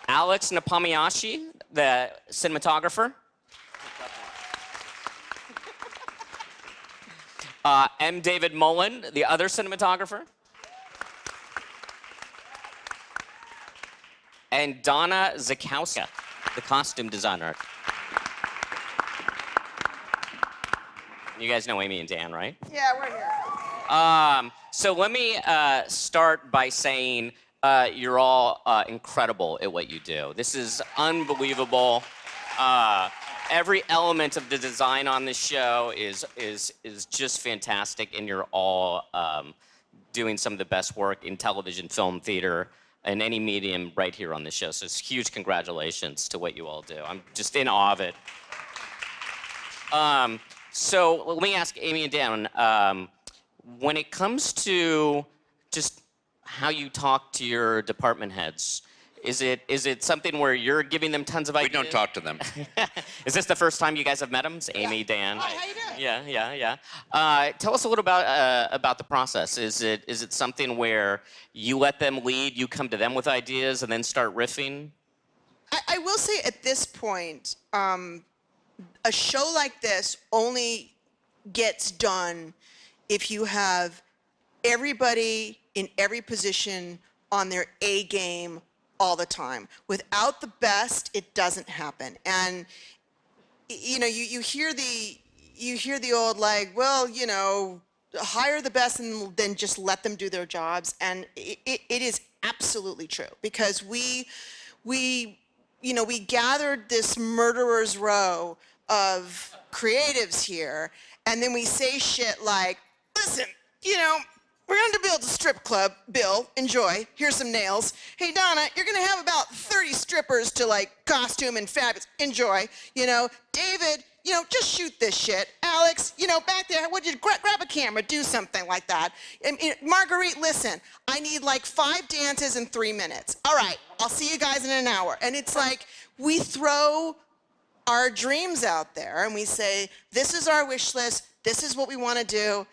Alex Napamiyashi, the cinematographer. M. David Mullen, the other cinematographer. And Donna Zakoska, the costume designer. You guys know Amy and Dan, right? Yeah, we're here. So let me start by saying you're all incredible at what you do. This is unbelievable. Every element of the design on this show is just fantastic, and you're all doing some of the best work in television, film, theater, and any medium right here on this show. So it's huge congratulations to what you all do. I'm just in awe of it. So let me ask Amy and Dan, when it comes to just how you talk to your department heads, Is it something where you're giving them tons of ideas? We don't talk to them. Is this the first time you guys have met them? It's Amy, Dan. Hi, how you doing? Yeah. Tell us a little about the process. Is it something where you let them lead, you come to them with ideas, and then start riffing? I will say at this point, a show like this only gets done if you have everybody in every position on their A game all the time. Without the best, it doesn't happen. And you know, you hear the old like, well, you know, hire the best and then just let them do their jobs. And it is absolutely true, because we gathered this murderer's row of creatives here, and then we say shit like, listen, you know, we're going to build a strip club. Bill, enjoy. Here's some nails. Hey, Donna, you're going to have about 30 strippers to, like, costume and fabulous. Enjoy. You know, David, you know, just shoot this shit. Alex, you know, back there, would you grab a camera, do something like that. And Marguerite, listen, I need like 5 dances in 3 minutes. All right, I'll see you guys in an hour. And it's like, we throw our dreams out there and we say, this is our wish list. This is what we want to do.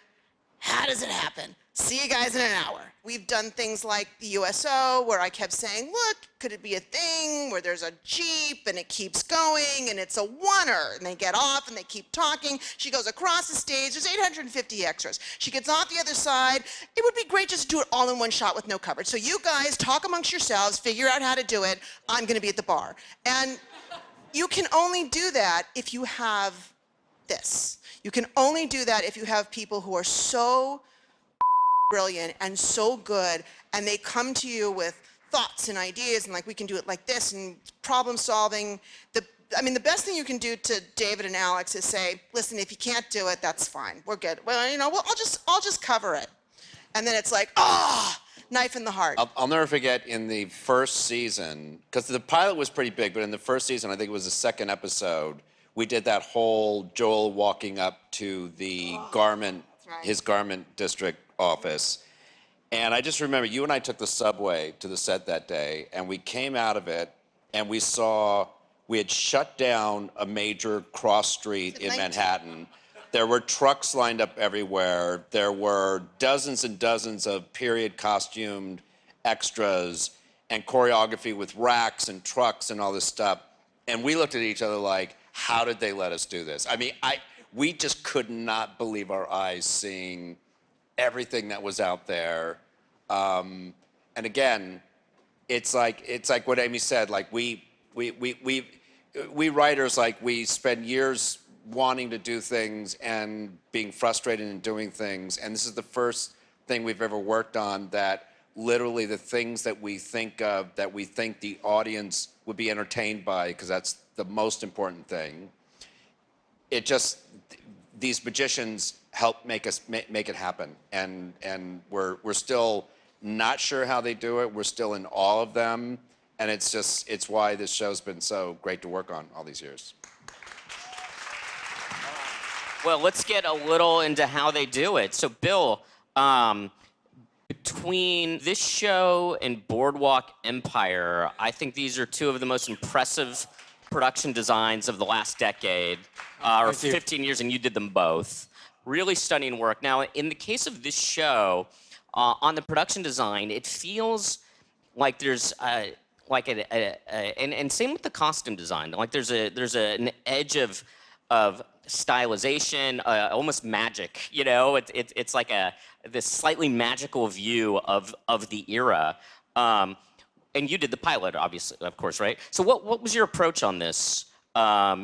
How does it happen? See you guys in an hour. We've done things like the USO, where I kept saying, look, could it be a thing where there's a Jeep and it keeps going and it's a oneer, and they get off and they keep talking. She goes across the stage, there's 850 extras. She gets off the other side. It would be great just to do it all in one shot with no coverage. So you guys talk amongst yourselves, figure out how to do it. I'm gonna be at the bar. And you can only do that if you have this. You can only do that if you have people who are so brilliant and so good, and they come to you with thoughts and ideas, and like, we can do it like this, and problem solving. The best thing you can do to David and Alex is say, listen, if you can't do it, that's fine. We're good. Well, you know, I'll just cover it. And then it's like, knife in the heart. I'll never forget in the first season, because the pilot was pretty big, but in the first season, I think it was the second episode, we did that whole Joel walking up to the garment, his garment district office. And I just remember you and I took the subway to the set that day, and we came out of it and we had shut down a major cross street in Manhattan. There were trucks lined up everywhere. There were dozens and dozens of period costumed extras and choreography with racks and trucks and all this stuff. And we looked at each other like, how did they let us do this? I mean, we just could not believe our eyes seeing everything that was out there. And again, it's like what Amy said, like we writers, like, we spend years wanting to do things and being frustrated in doing things. And this is the first thing we've ever worked on that literally the things that we think of, that we think the audience would be entertained by, because that's the most important thing. It just, these magicians help make it happen. And we're still not sure how they do it. We're still in awe of them. And it's why this show's been so great to work on all these years. Well, let's get a little into how they do it. So, Bill, between this show and Boardwalk Empire, I think these are two of the most impressive production designs of the last decade, or 15 years, and you did them both. Really stunning work. Now, in the case of this show, on the production design, it feels like there's and same with the costume design. Like there's an edge of stylization, almost magic. You know, it's like this slightly magical view of the era. And you did the pilot, obviously, of course, right? So what was your approach on this,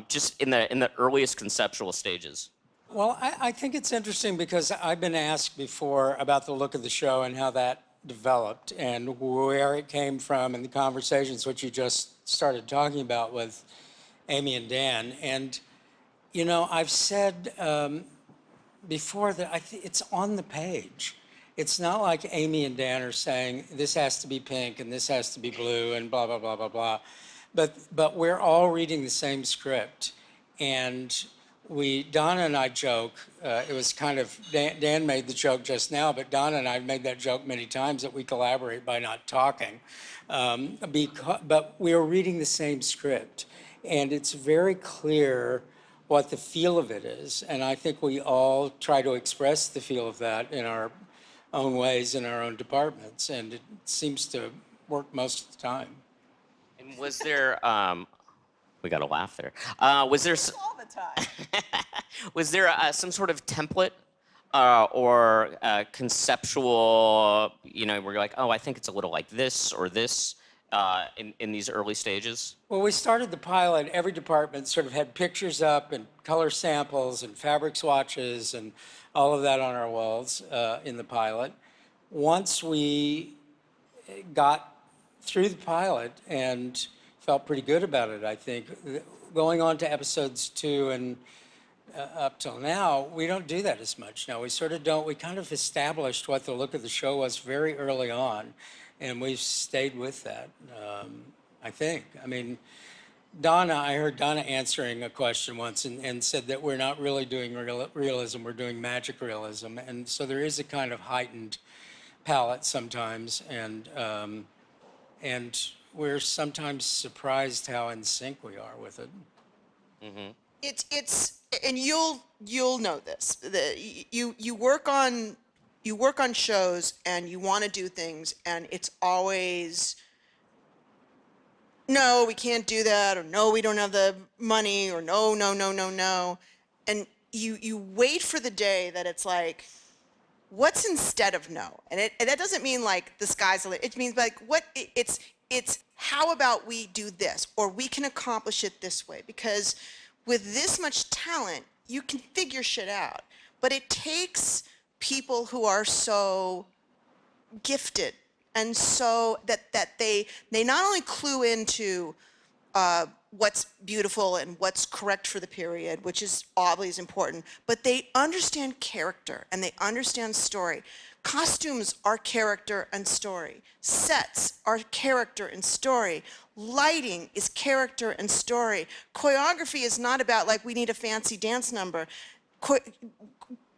just in the earliest conceptual stages? Well, I think it's interesting because I've been asked before about the look of the show and how that developed and where it came from and the conversations which you just started talking about with Amy and Dan. And, you know, I've said before that it's on the page. It's not like Amy and Dan are saying this has to be pink and this has to be blue and blah, blah, blah, blah, blah. But we're all reading the same script. And Donna and I joke, it was kind of, Dan made the joke just now, but Donna and I made that joke many times that we collaborate by not talking. But we are reading the same script, and it's very clear what the feel of it is. And I think we all try to express the feel of that in our own ways in our own departments, and it seems to work most of the time. And was there, we got a laugh there. Was there All the time. was there some sort of template or conceptual, you know, where you're like, oh, I think it's a little like this or this in these early stages? Well, we started the pilot, every department sort of had pictures up and color samples and fabric swatches and all of that on our walls in the pilot. Once we got through the pilot and felt pretty good about it, I think, going on to episodes 2 and up till now, we don't do that as much now. We sort of don't, we kind of established what the look of the show was very early on, and we've stayed with that, I think. I mean, I heard Donna answering a question once and said that we're not really doing realism, we're doing magic realism. And so there is a kind of heightened palette sometimes, and we're sometimes surprised how in sync we are with it. Mm-hmm. It's and you'll know this. You work on shows and you want to do things, and it's always, no, we can't do that, or no, we don't have the money, or no. And you wait for the day that it's like, what's instead of no? And that doesn't mean like the sky's the limit. It means like it's how about we do this, or we can accomplish it this way, because with this much talent, you can figure shit out. But it takes people who are so gifted and so that they not only clue into what's beautiful and what's correct for the period, which is always important, but they understand character and they understand story. Costumes are character and story. Sets are character and story. Lighting is character and story. Choreography is not about like we need a fancy dance number.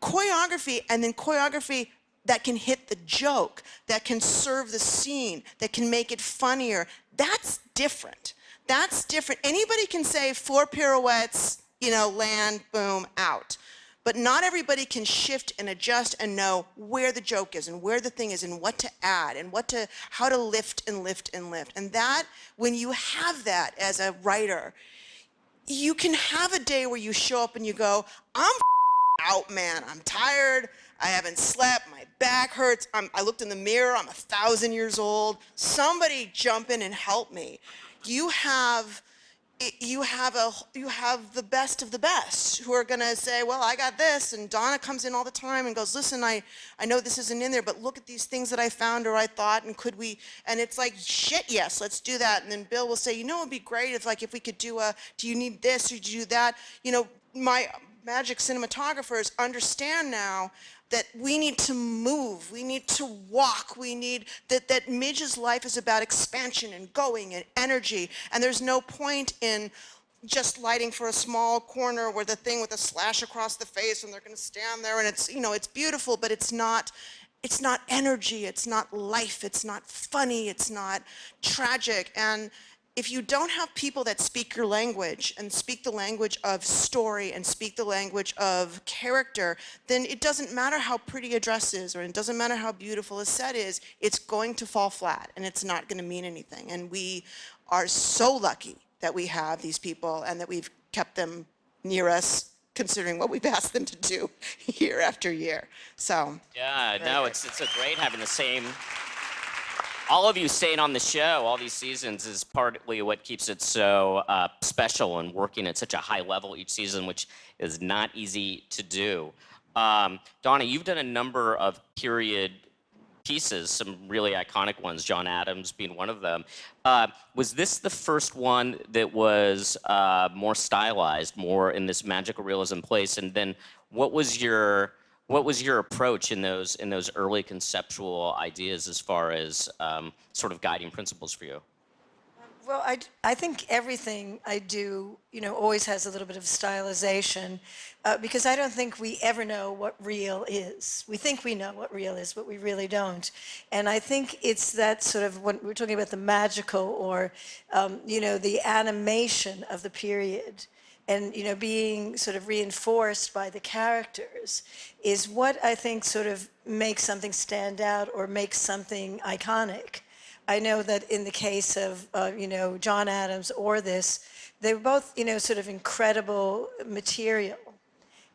Choreography, and then choreography that can hit the joke, that can serve the scene, that can make it funnier. That's different. That's different. Anybody can say 4 pirouettes, land, boom, out. But not everybody can shift and adjust and know where the joke is and where the thing is and what to add and how to lift and lift and lift. And that, when you have that as a writer, you can have a day where you show up and you go, I'm out, man. I'm tired. I haven't slept. My back hurts. I looked in the mirror. I'm 1,000 years old. Somebody jump in and help me. You have the best of the best who are going to say, well, I got this. And Donna comes in all the time and goes, listen, I know this isn't in there, but look at these things that I found or I thought, and could we? And it's like, shit, yes, let's do that. And then Bill will say, it would be great if we could do you need this or do you do that? My magic cinematographers understand now that we need to move, we need to walk, we need that Midge's life is about expansion and going and energy, and there's no point in just lighting for a small corner where the thing with a slash across the face and they're going to stand there and it's it's beautiful, but it's not energy, it's not life, it's not funny, it's not tragic. And if you don't have people that speak your language and speak the language of story and speak the language of character, then it doesn't matter how pretty a dress is or it doesn't matter how beautiful a set is, it's going to fall flat and it's not going to mean anything. And we are so lucky that we have these people and that we've kept them near us, considering what we've asked them to do year after year. So yeah, no, it's great having the same. All of you staying on the show all these seasons is partly what keeps it so special and working at such a high level each season, which is not easy to do. Donna, you've done a number of period pieces, some really iconic ones, John Adams being one of them. Was this the first one that was more stylized, more in this magical realism place? And then what was your approach in those early conceptual ideas as far as sort of guiding principles for you? Well, I think everything I do, always has a little bit of stylization, because I don't think we ever know what real is. We think we know what real is, but we really don't. And I think it's that sort of, when we're talking about the magical or, the animation of the period, and being sort of reinforced by the characters is what I think sort of makes something stand out or makes something iconic. I know that in the case of, John Adams or this, they were both, sort of incredible material.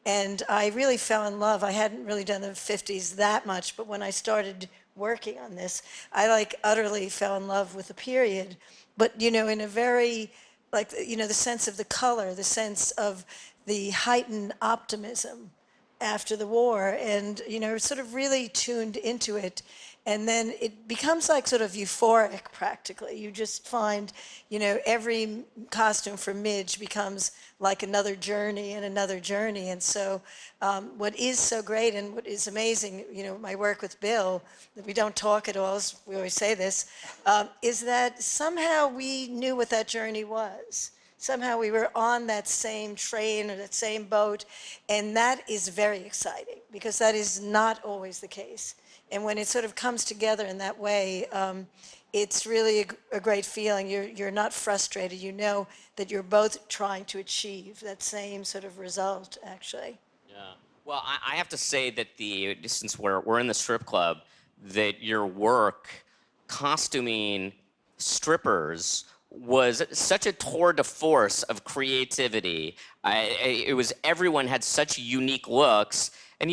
And I really fell in love. I hadn't really done the 50s that much, but when I started working on this, I utterly fell in love with the period. But, in a very, the sense of the color, the sense of the heightened optimism after the war, and sort of really tuned into it. And then it becomes sort of euphoric practically. You just find, every costume for Midge becomes like another journey and another journey. And so what is so great and what is amazing, my work with Bill, that we don't talk at all, we always say this, is that somehow we knew what that journey was. Somehow we were on that same train or that same boat, and that is very exciting because that is not always the case. And when it sort of comes together in that way, it's really a great feeling. You're not frustrated. You know that you're both trying to achieve that same sort of result, actually. Yeah. Well, I have to say that since we're in the strip club, that your work costuming strippers was such a tour de force of creativity. Everyone had such unique looks. And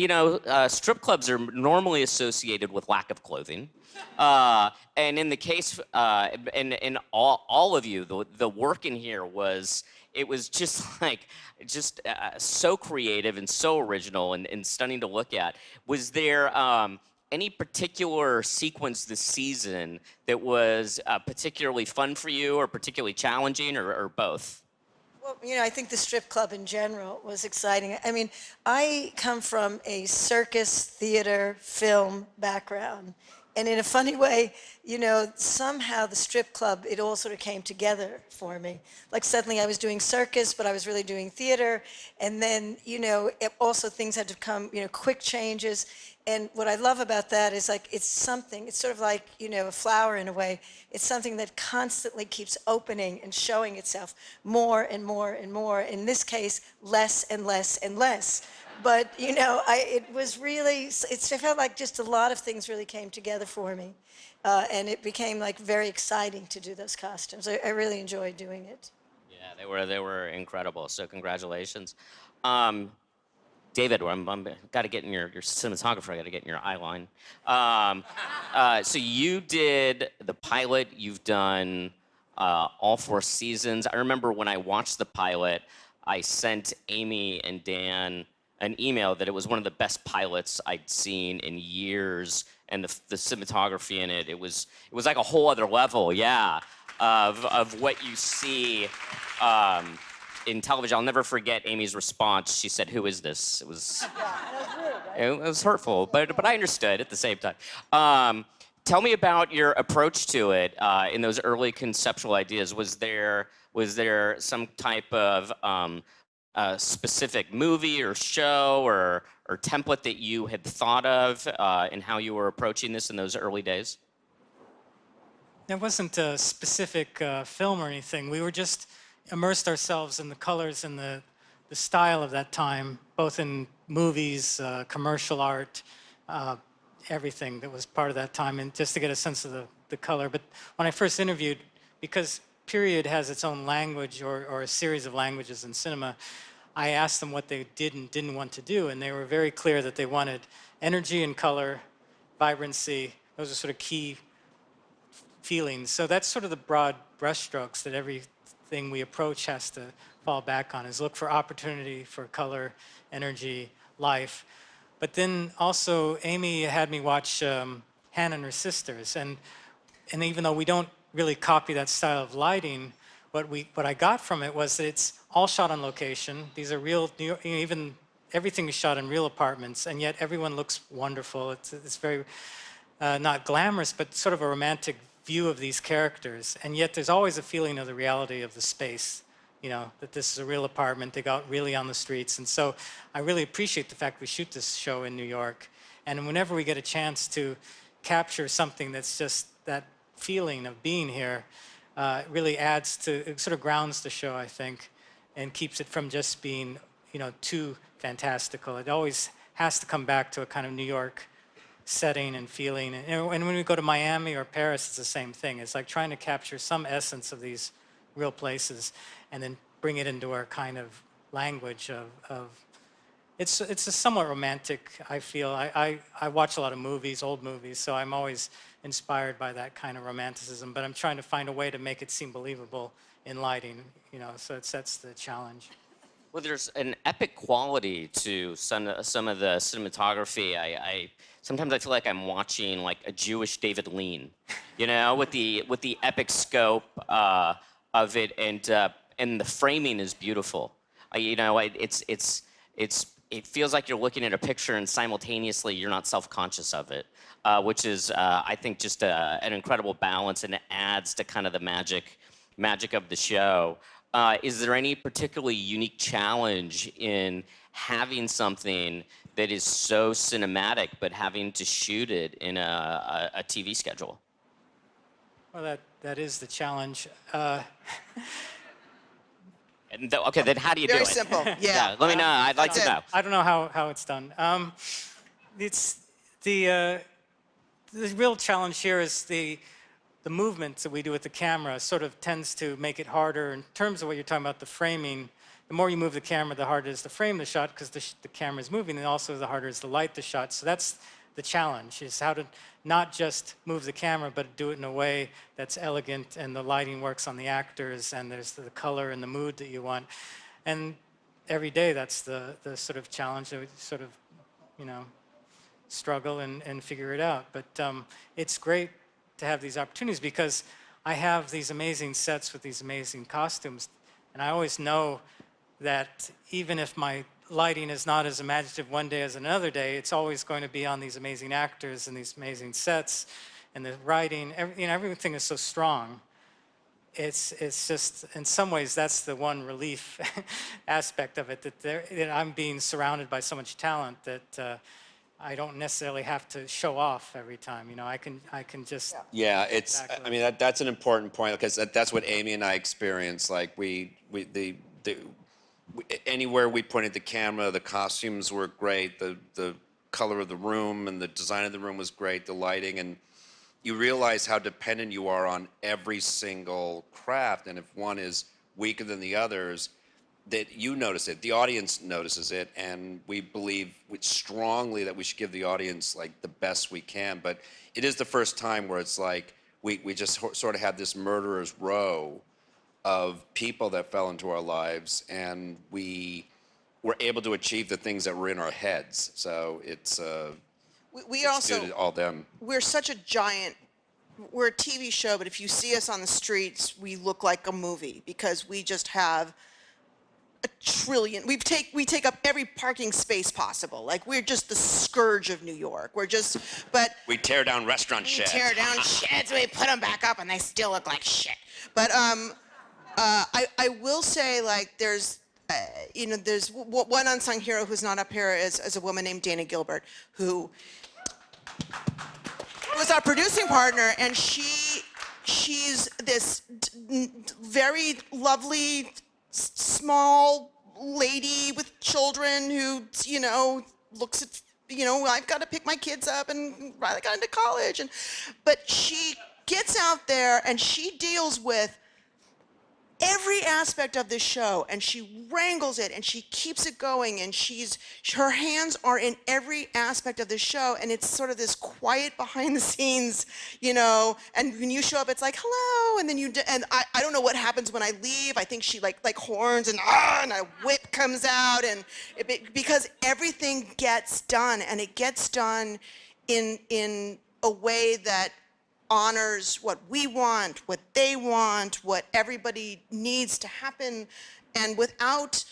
strip clubs are normally associated with lack of clothing. And in the case, and all of you, the work in here was just so creative and so original and stunning to look at. Was there any particular sequence this season that was particularly fun for you or particularly challenging or both? Well, I think the strip club in general was exciting. I mean, I come from a circus, theater, film background. And in a funny way, somehow the strip club, it all sort of came together for me. Like suddenly I was doing circus, but I was really doing theater. And then, also things had to come, quick changes. And what I love about that is it's sort of like, a flower in a way. It's something that constantly keeps opening and showing itself more and more and more. In this case, less and less and less. But, it was really, it felt like just a lot of things really came together for me. And it became very exciting to do those costumes. I really enjoyed doing it. Yeah, they were incredible. So congratulations. David, I'm got to get in your cinematographer. I got to get in your eye line. So you did the pilot. You've done all 4 seasons. I remember when I watched the pilot, I sent Amy and Dan an email that it was one of the best pilots I'd seen in years, and the cinematography in it was like a whole other level, yeah, of what you see. In television. I'll never forget Amy's response. She said, "Who is this?" It was it was hurtful, but I understood at the same time. Tell me about your approach to it in those early conceptual ideas. Was there some type of specific movie or show or template that you had thought of in how you were approaching this in those early days? There wasn't a specific film or anything. We were just immersed ourselves in the colors and the style of that time, both in movies, commercial art, everything that was part of that time, and just to get a sense of the color. But when I first interviewed, because period has its own language or a series of languages in cinema, I asked them what they did and didn't want to do, and they were very clear that they wanted energy and color, vibrancy. Those are sort of key feelings. So that's sort of the broad brushstrokes that everything we approach has to fall back on, is look for opportunity for color, energy, life. But then also Amy had me watch Hannah and Her Sisters, and even though we don't really copy that style of lighting, what I got from it was that it's all shot on location. These are real, even everything is shot in real apartments, and yet everyone looks wonderful. It's very not glamorous, but sort of a romantic view of these characters, and yet there's always a feeling of the reality of the space, that this is a real apartment, they got really on the streets. And so I really appreciate the fact we shoot this show in New York. And whenever we get a chance to capture something that's just that feeling of being here, it really adds to, it sort of grounds the show, I think, and keeps it from just being, too fantastical. It always has to come back to a kind of New York setting and feeling. And when we go to Miami or Paris, it's the same thing. It's like trying to capture some essence of these real places and then bring it into our kind of language of it's a somewhat romantic, I feel. I watch a lot of movies, old movies, so I'm always inspired by that kind of romanticism, but I'm trying to find a way to make it seem believable in lighting, so that's the challenge. Well, there's an epic quality to some of the cinematography. Sometimes I feel like I'm watching like a Jewish David Lean, with the epic scope of it, and the framing is beautiful. It feels like you're looking at a picture and simultaneously you're not self-conscious of it, which is I think just an incredible balance, and it adds to kind of the magic of the show. Is there any particularly unique challenge in having something that is so cinematic, but having to shoot it in a TV schedule? Well, that is the challenge. Okay, then how do you do it? Very simple. Yeah. Let me know. I'd like to know. I don't know how it's done. It's the real challenge here is the movement that we do with the camera sort of tends to make it harder in terms of what you're talking about, the framing. The more you move the camera, the harder it is to frame the shot because the camera is moving, and also the harder it is to light the shot. So that's the challenge, is how to not just move the camera, but do it in a way that's elegant, and the lighting works on the actors, and there's the color and the mood that you want. And every day that's the sort of challenge that we sort of, struggle and figure it out. But it's great to have these opportunities because I have these amazing sets with these amazing costumes, and I always know that even if my lighting is not as imaginative one day as another day, it's always going to be on these amazing actors and these amazing sets, and the writing, everything is so strong. It's just, in some ways, that's the one relief aspect of it, that I'm being surrounded by so much talent that I don't necessarily have to show off every time. I can just. Yeah, Exactly. I mean, that's an important point because that's what Amy and I experience. Like anywhere we pointed the camera, the costumes were great, the color of the room and the design of the room was great, the lighting, and you realize how dependent you are on every single craft, and if one is weaker than the others, that you notice it, the audience notices it, and we believe strongly that we should give the audience like the best we can. But it is the first time where it's like we just sort of had this murderer's row of people that fell into our lives, and we were able to achieve the things that were in our heads. So it's We also, all them. we're such a giant, we're a TV show, but if you see us on the streets, we look like a movie because we just have a trillion, we take up every parking space possible. Like, we're just the scourge of New York. We're just, but We tear down restaurant we sheds. tear down sheds, we put them back up, and they still look like shit. But I will say, like, there's one unsung hero who's not up here is a woman named Dana Gilbert, who was our producing partner, and she's this very lovely, small lady with children who, looks at, I've got to pick my kids up and Riley got into college. But she gets out there and she deals with every aspect of this show, and she wrangles it and she keeps it going, and her hands are in every aspect of the show, and it's sort of this quiet behind the scenes, and when you show up it's like hello, and then I don't know what happens when I leave. I think she like horns and a whip comes out, and because everything gets done, and it gets done in a way that honors what we want, what they want, what everybody needs to happen. And without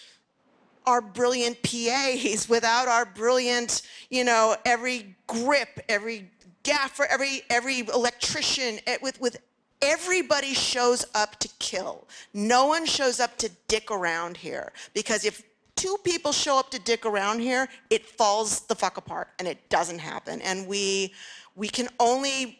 our brilliant PAs, without our brilliant, every grip, every gaffer, every electrician, with everybody shows up to kill. No one shows up to dick around here, because if 2 people show up to dick around here, it falls the fuck apart, and it doesn't happen. And we can only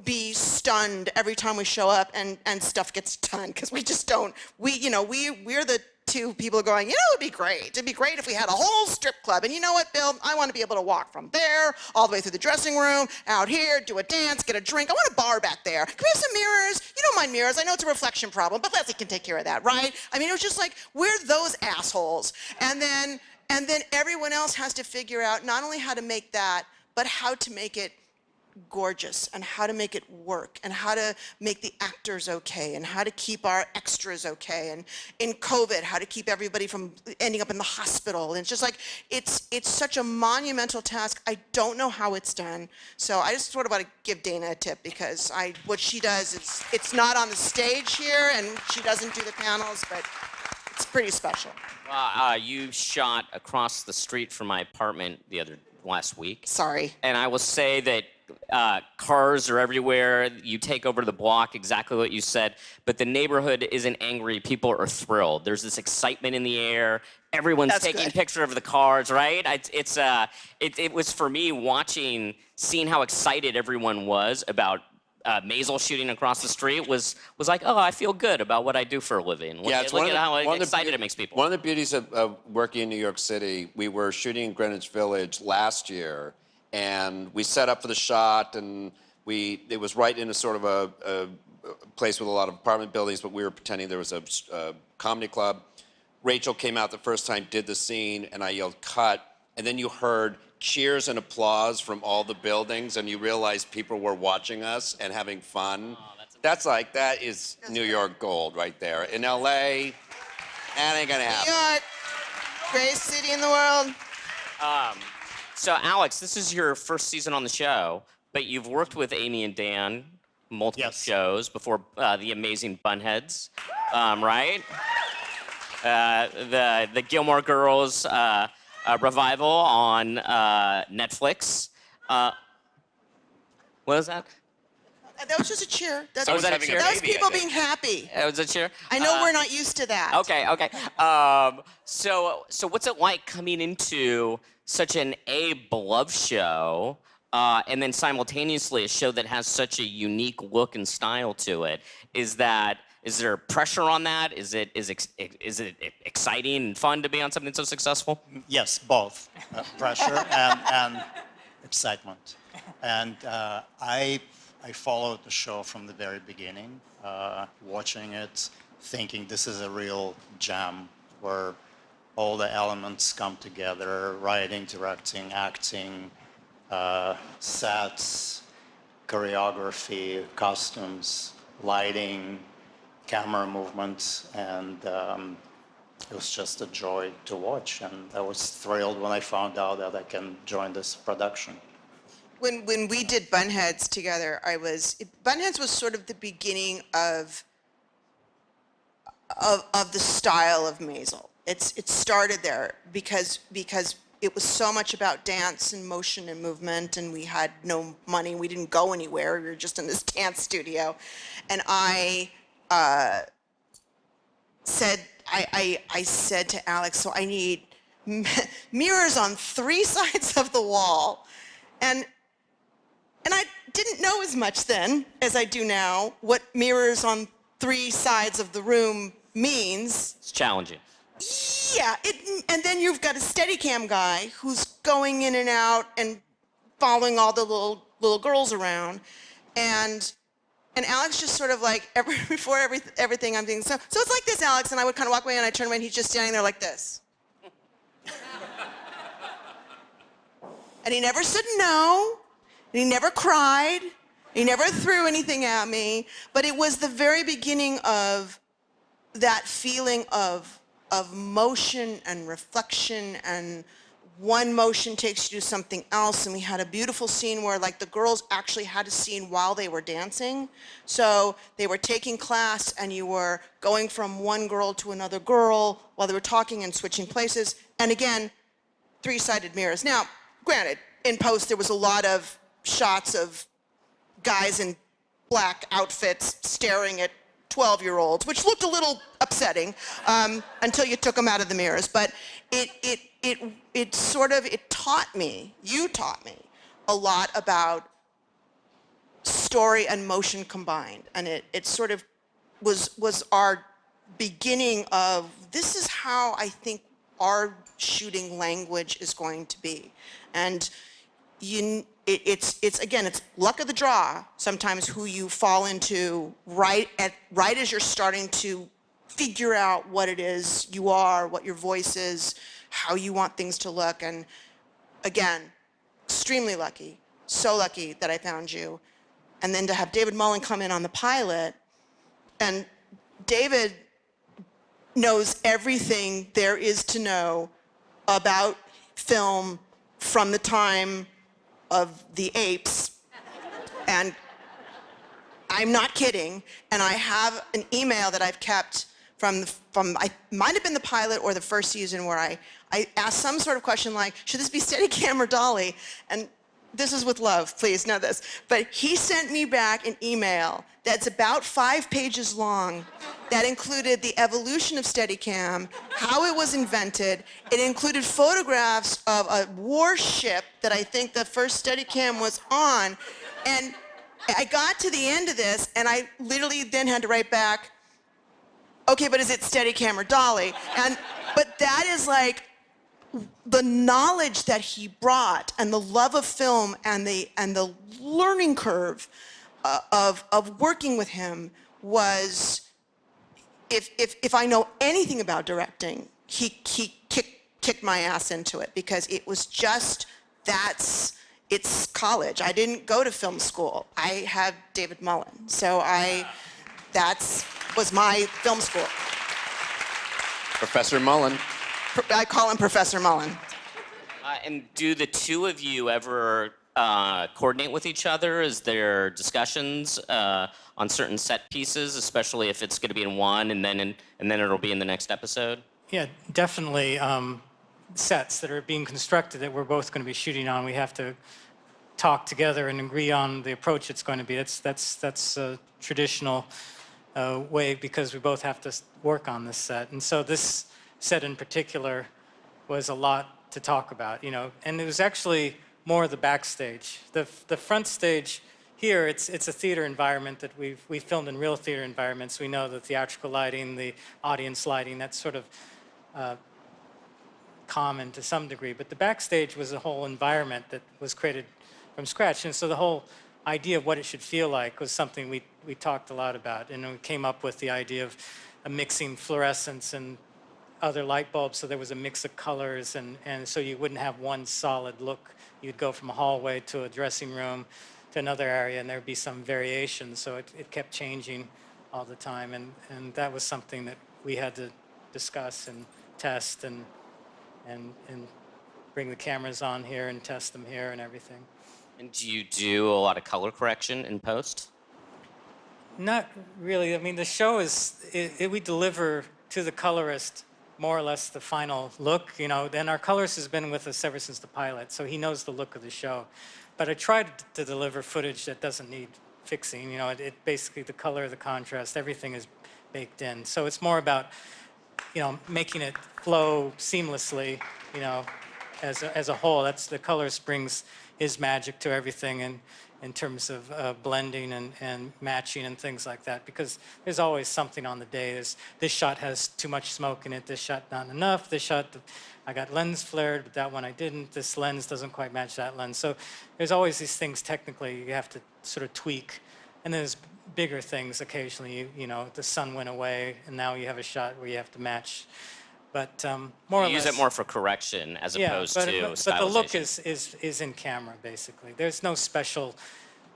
be stunned every time we show up and stuff gets done, because we just don't. We're the 2 people going, it'd be great. It'd be great if we had a whole strip club. And you know what, Bill? I want to be able to walk from there all the way through the dressing room, out here, do a dance, get a drink. I want a bar back there. Can we have some mirrors? You don't mind mirrors. I know it's a reflection problem, but Leslie can take care of that, right? I mean, it was just like, we're those assholes. And then everyone else has to figure out not only how to make that, but how to make it gorgeous, and how to make it work, and how to make the actors okay, and how to keep our extras okay, and in COVID, how to keep everybody from ending up in the hospital. And it's just like, it's such a monumental task. I don't know how it's done. So I just sort of want to give Dana a tip, because what she does is, it's not on the stage here, and she doesn't do the panels, but it's pretty special. You shot across the street from my apartment last week. Sorry. And I will say that cars are everywhere. You take over the block, exactly what you said. But the neighborhood isn't angry. People are thrilled. There's this excitement in the air. Everyone's taking pictures of the cars, right? It was for me seeing how excited everyone was about Maisel shooting across the street was like, oh, I feel good about what I do for a living. Look at how excited it makes people. One of the beauties of working in New York City, we were shooting in Greenwich Village last year, and we set up for the shot, and it was right in a sort of a place with a lot of apartment buildings, but we were pretending there was a comedy club. Rachel came out the first time, did the scene, and I yelled, cut, and then you heard cheers and applause from all the buildings, and you realized people were watching us and having fun. Oh, that is New York gold right there. In LA, that ain't gonna happen. New York, greatest city in the world. So Alex, this is your first season on the show, but you've worked with Amy and Dan multiple shows before the amazing Bunheads, right? The Gilmore Girls revival on Netflix. What was that? That was just a cheer. Was that a cheer? That was people being happy. It was a cheer? I know we're not used to that. Okay. So what's it like coming into such an beloved show, and then simultaneously a show that has such a unique look and style to it? Is there pressure on that? Is it exciting and fun to be on something so successful? Yes, both pressure and excitement. And I followed the show from the very beginning, watching it, thinking this is a real jam where all the elements come together: writing, directing, acting, sets, choreography, costumes, lighting, camera movements, and it was just a joy to watch. And I was thrilled when I found out that I can join this production. When we did Bunheads together, Bunheads was sort of the beginning of the style of Maisel. It started there because it was so much about dance and motion and movement, and we had no money. We didn't go anywhere. We were just in this dance studio, and I said to Alex, so I need mirrors on 3 sides of the wall, and I didn't know as much then as I do now what mirrors on 3 sides of the room means. It's challenging. Yeah, and then you've got a Steadicam guy who's going in and out and following all the little girls around, and Alex just sort of like before everything I'm thinking, so it's like this, Alex, and I would kind of walk away and I turn away and he's just standing there like this. And he never said no, and he never cried, he never threw anything at me, but it was the very beginning of that feeling of motion and reflection, and one motion takes you to something else. And we had a beautiful scene where like the girls actually had a scene while they were dancing. So they were taking class and you were going from one girl to another girl while they were talking and switching places. And again, 3-sided mirrors. Now, granted, in post there was a lot of shots of guys in black outfits staring at 12-year-olds, which looked a little upsetting until you took them out of the mirrors. But it taught me, you taught me, a lot about story and motion combined. And it sort of was our beginning of, this is how I think our shooting language is going to be. And it's again, it's luck of the draw sometimes who you fall into right as you're starting to figure out what it is you are, what your voice is, how you want things to look. And again, extremely lucky, so lucky that I found you. And then to have David Mullen come in on the pilot, and David knows everything there is to know about film from the time of the apes. And I'm not kidding. And I have an email that I've kept from I might have been the pilot or the first season, where I asked some sort of question like, should this be Steadicam or Dolly? And this is with love, please know this. But he sent me back an email that's about 5 pages long that included the evolution of Steadicam, how it was invented. It included photographs of a warship that I think the first Steadicam was on. And I got to the end of this, and I literally then had to write back, okay, but is it Steadicam or Dolly? But that is like, the knowledge that he brought and the love of film and the learning curve of working with him was, if I know anything about directing, he kicked my ass into it, because it was just, it's college. I didn't go to film school. I had David Mullen. So was my film school. Professor Mullen. I call him Professor Mullen. And do the two of you ever coordinate with each other? Is there discussions on certain set pieces, especially if it's going to be in one and then it'll be in the next episode? Yeah, definitely. Sets that are being constructed that we're both going to be shooting on, we have to talk together and agree on the approach it's going to be. That's a traditional way, because we both have to work on this set. And so this set in particular was a lot to talk about, and it was actually more the backstage. The front stage here, it's a theater environment that we filmed in real theater environments. We know the theatrical lighting, the audience lighting, that's sort of common to some degree, but the backstage was a whole environment that was created from scratch. And so the whole idea of what it should feel like was something we talked a lot about, and we came up with the idea of mixing fluorescence and other light bulbs, so there was a mix of colors, and so you wouldn't have one solid look. You'd go from a hallway to a dressing room to another area, and there'd be some variation, so it kept changing all the time, and that was something that we had to discuss and test and bring the cameras on here and test them here and everything. And do you do a lot of color correction in post? Not really. I mean, the show we deliver to the colorist more or less the final look, and our colorist has been with us ever since the pilot, so he knows the look of the show. But I tried to deliver footage that doesn't need fixing. It basically, the color, the contrast, everything is baked in. So it's more about, making it flow seamlessly, as a whole. That's the colorist brings his magic to everything, and in terms of blending and matching and things like that, because there's always something on the day. This shot has too much smoke in it, this shot not enough, this shot I got lens flared, but that one I didn't, this lens doesn't quite match that lens. So there's always these things technically you have to sort of tweak. And there's bigger things occasionally, the sun went away and now you have a shot where you have to match. But more or less. You use it more for correction as opposed to stylization. But the look is in camera, basically. There's no special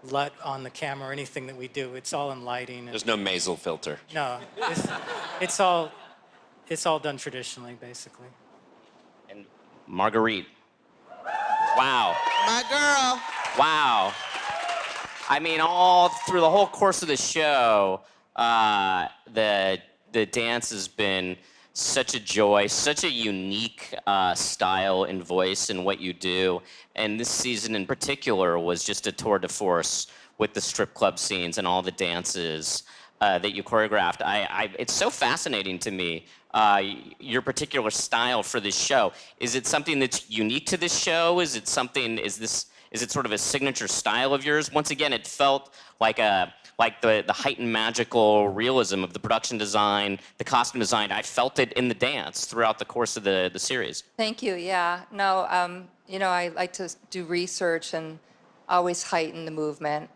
LUT on the camera or anything that we do. It's all in lighting. There's no Maisel filter. No, it's all done traditionally, basically. And Marguerite. Wow. My girl. Wow. I mean, all through the whole course of the show, the dance has been such a joy, such a unique style and voice in what you do. And this season in particular was just a tour de force with the strip club scenes and all the dances that you choreographed. It's so fascinating to me, your particular style for this show. Is it something that's unique to this show? Is it sort of a signature style of yours? Once again, it felt like the heightened magical realism of the production design, the costume design. I felt it in the dance throughout the course of the series. Thank you. Yeah. No, I like to do research and always heighten the movement.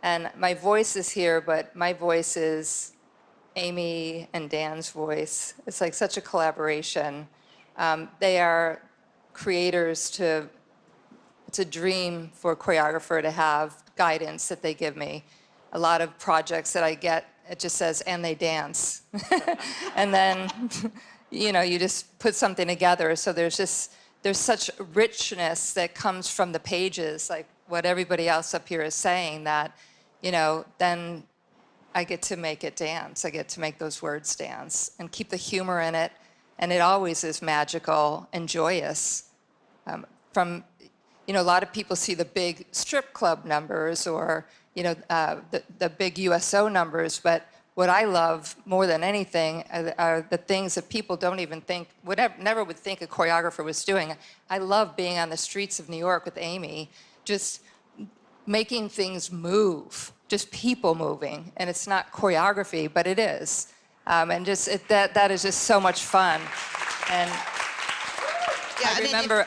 And my voice is here, but my voice is Amy and Dan's voice. It's like such a collaboration. They are creators to, it's a dream for a choreographer to have guidance that they give me. A lot of projects that I get, it just says, and they dance. And then, you just put something together. So there's such richness that comes from the pages, like what everybody else up here is saying, that, then I get to make it dance. I get to make those words dance and keep the humor in it. And it always is magical and joyous. A lot of people see the big strip club numbers or, the big USO numbers, but what I love more than anything are the things that people don't even think, never would think a choreographer was doing. I love being on the streets of New York with Amy, just making things move, just people moving. And it's not choreography, but it is. And that is just so much fun. And Yeah, I remember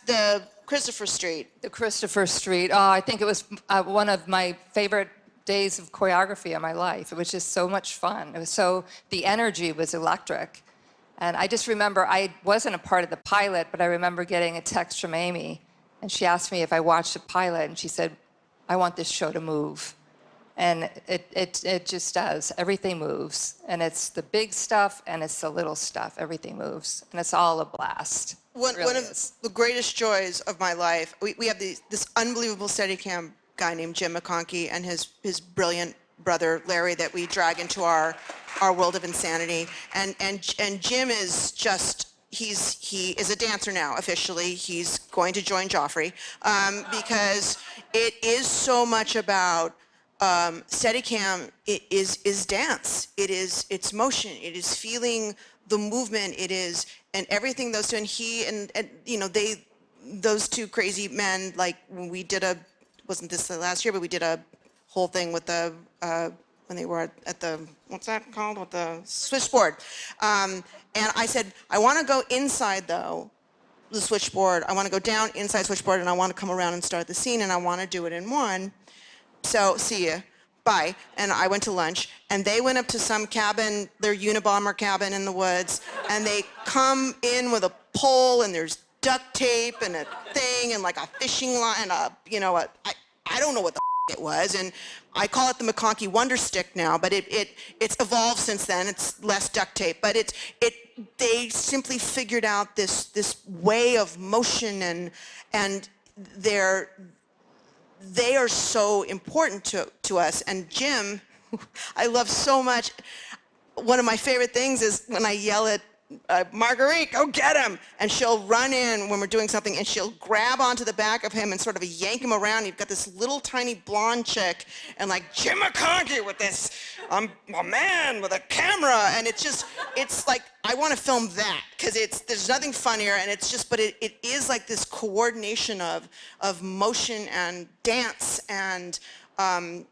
the Christopher Street. The Christopher Street. Oh, I think it was one of my favorite days of choreography of my life. It was just so much fun. The energy was electric. And I just remember, I wasn't a part of the pilot, but I remember getting a text from Amy, and she asked me if I watched the pilot, and she said, I want this show to move. And it just does. Everything moves. And it's the big stuff and it's the little stuff. Everything moves. And it's all a blast. One of the greatest joys of my life, we have this unbelievable Steadicam guy named Jim McConkey and his brilliant brother Larry that we drag into our world of insanity. And Jim is just, he is a dancer now officially. He's going to join Joffrey because it is so much about Steadicam is dance. It's motion. It is feeling the movement. It is, and everything those two, and he and those two crazy men, like when we did wasn't this the last year, but we did a whole thing with the, when they were at the, what's that called? With the switchboard. And I said, I want to go inside though, the switchboard. I want to go down inside switchboard and I want to come around and start the scene and I want to do it in one. So, see ya, bye. And I went to lunch, and they went up to some cabin, their Unabomber cabin in the woods, and they come in with a pole, and there's duct tape and a thing, and like a fishing line, and I don't know what the it was, and I call it the McConkey Wonder Stick now, but it's evolved since then. It's less duct tape, but they simply figured out this way of motion, and they are so important to us. And Jim, I love so much. One of my favorite things is when I yell at Marguerite, go get him. And she'll run in when we're doing something and she'll grab onto the back of him and sort of yank him around. You've got this little tiny blonde chick and like Jim McConkey with this, I'm a man with a camera. And it's like, I want to film that because there's nothing funnier and but it is like this coordination of motion and dance. And I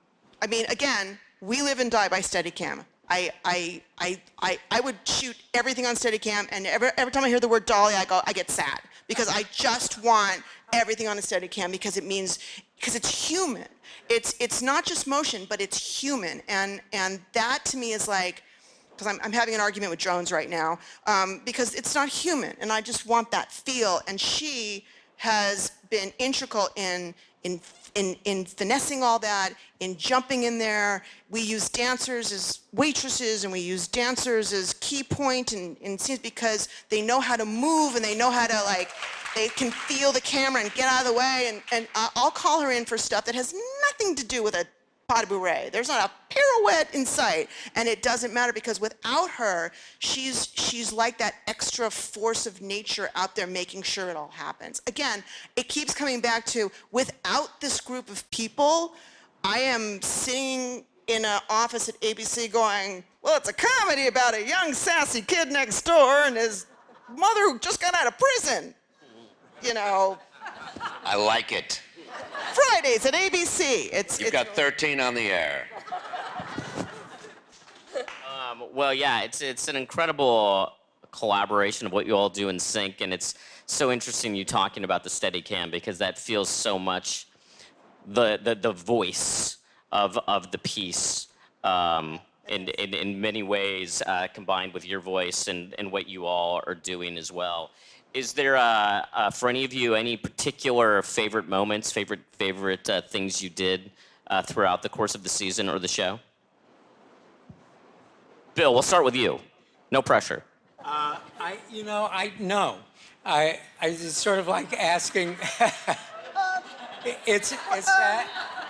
mean, again, we live and die by Steadicam. I would shoot everything on Steadicam, and every time I hear the word dolly, I get sad because I just want everything on a Steadicam because it's human. It's not just motion, but it's human, and that to me is like, because I'm having an argument with drones right now because it's not human, and I just want that feel. And she has been integral in finessing all that, in jumping in there. We use dancers as waitresses and we use dancers as key point in scenes because they know how to move and they know how to they can feel the camera and get out of the way. And I'll call her in for stuff that has nothing to do with a pas de bourrée. There's not a pirouette in sight. And it doesn't matter because without her, she's like that extra force of nature out there making sure it all happens. Again, it keeps coming back to without this group of people, I am sitting in an office at ABC going, well, it's a comedy about a young sassy kid next door and his mother who just got out of prison. You know, I like it. Fridays at ABC. You've got 13 on the air. Well, yeah, it's an incredible collaboration of what you all do in sync, and it's so interesting you talking about the Steadicam because that feels so much the voice of the piece in many ways combined with your voice and what you all are doing as well. Is there, for any of you, any particular favorite moments, favorite things you did throughout the course of the season or the show? Bill, we'll start with you. No pressure. It's sort of like asking.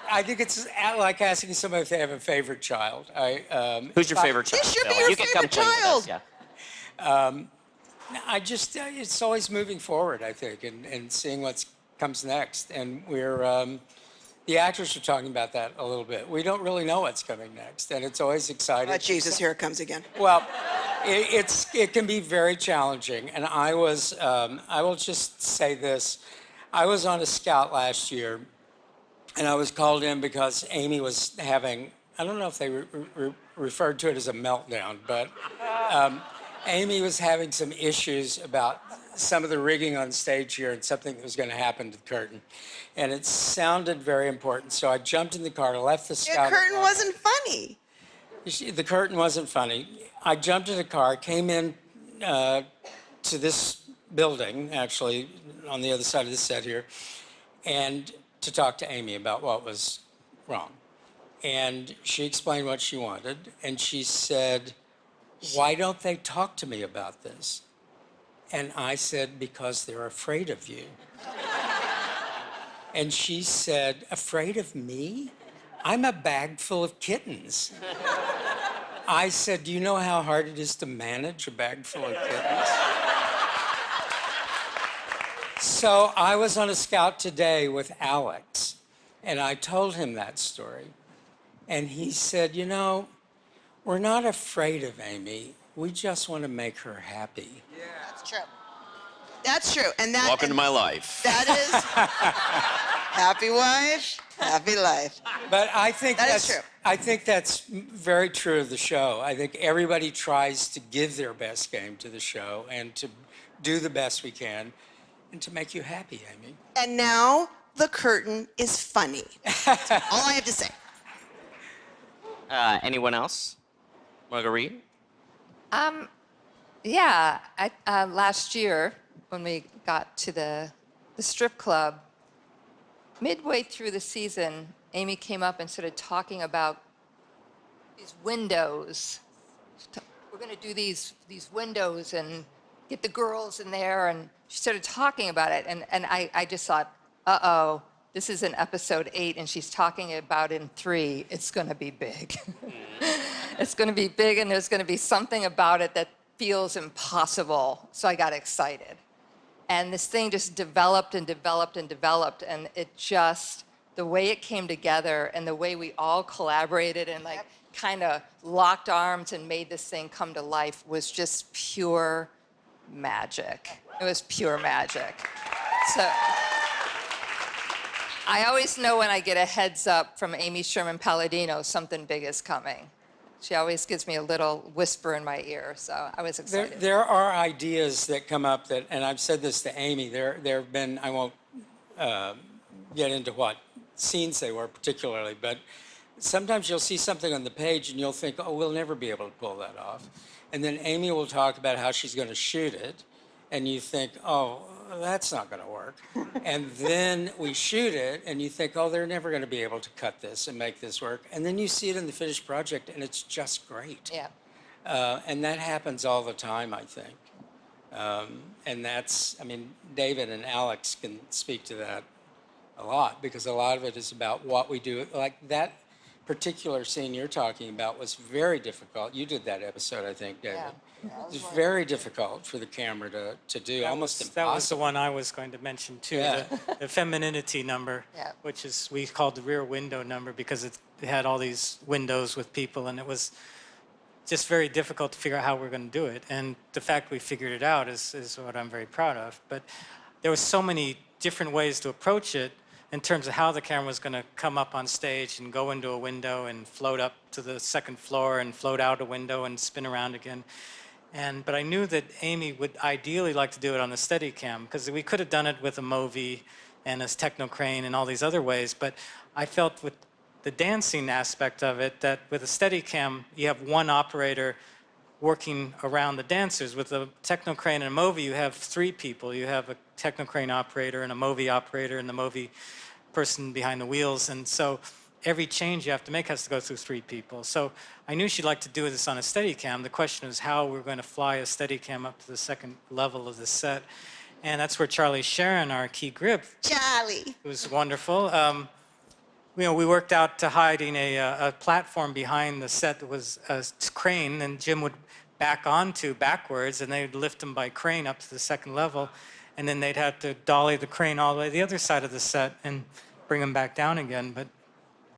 I think it's like asking somebody if they have a favorite child. Who's your favorite child? It should be Bill? your You can come favorite play with us, child. yeah. It's always moving forward, I think, and seeing what comes next. And the actors are talking about that a little bit. We don't really know what's coming next, and it's always exciting. Oh, Jesus, here it comes again. Well, it can be very challenging. And I will just say this. I was on a scout last year, and I was called in because Amy was having, I don't know if they referred to it as a meltdown, but Amy was having some issues about some of the rigging on stage here and something that was going to happen to the curtain. And it sounded very important. So I jumped in the car, left the scout. The curtain wasn't funny. The curtain wasn't funny. I jumped in the car, came in to this building, actually, on the other side of the set here, and to talk to Amy about what was wrong. And she explained what she wanted, and she said, why don't they talk to me about this? And I said, because they're afraid of you. And she said, afraid of me? I'm a bag full of kittens. I said, do you know how hard it is to manage a bag full of kittens? So I was on a scout today with Alex, and I told him that story. And he said, you know, we're not afraid of Amy. We just want to make her happy. Yeah, that's true. That's true. And that. Welcome to my life. That is happy wife, happy life. But I think That is that's true. I think that's very true of the show. I think everybody tries to give their best game to the show and to do the best we can and to make you happy, Amy. And now the curtain is funny. That's all I have to say. Anyone else? Marguerite? Yeah, last year when we got to the strip club, midway through the season, Amy came up and started talking about these windows. We're going to do these windows and get the girls in there, and she started talking about it, and I just thought, uh-oh, this is in episode 8, and she's talking about in 3. It's going to be big. It's going to be big, and there's going to be something about it that feels impossible. So I got excited. And this thing just developed and developed and developed, and it just, the way it came together and the way we all collaborated and like kind of locked arms and made this thing come to life was just pure magic. It was pure magic. So I always know when I get a heads up from Amy Sherman-Palladino, something big is coming. She always gives me a little whisper in my ear, so I was excited. There are ideas that come up that, and I've said this to Amy, there have been, I won't get into what scenes they were particularly, but sometimes you'll see something on the page and you'll think, oh, we'll never be able to pull that off. And then Amy will talk about how she's going to shoot it, and you think, oh, that's not going to work. And then we shoot it, and you think, oh, they're never going to be able to cut this and make this work. And then you see it in the finished project, and it's just great. Yeah. And that happens all the time, I think. And that's, I mean, David and Alex can speak to that a lot, because a lot of it is about what we do. Like particular scene you're talking about was very difficult. You did that episode, I think, David. It was very difficult for the camera to do, almost impossible. That was the one I was going to mention too, the femininity number, which is we called the rear window number because it had all these windows with people, and it was just very difficult to figure out how we're going to do it. And the fact we figured it out is what I'm very proud of. But there were so many different ways to approach it in terms of how the camera was going to come up on stage and go into a window and float up to the second floor and float out a window and spin around again. But I knew that Amy would ideally like to do it on the Steadicam, because we could have done it with a Movi and a techno crane and all these other ways, but I felt with the dancing aspect of it that with a Steadicam you have one operator working around the dancers. With a techno crane and a Movi you have three people. You have a techno crane operator and a Movi operator and the Movi person behind the wheels, and so every change you have to make has to go through three people. So I knew she'd like to do this on a Steadicam. The question was how we're going to fly a Steadicam up to the second level of the set. And that's where Charlie Sharon, our key grip, Charlie, it was wonderful. We worked out to hiding a platform behind the set that was a crane, and Jim would back onto backwards, and they'd lift him by crane up to the second level, and then they'd have to dolly the crane all the way to the other side of the set and bring him back down again.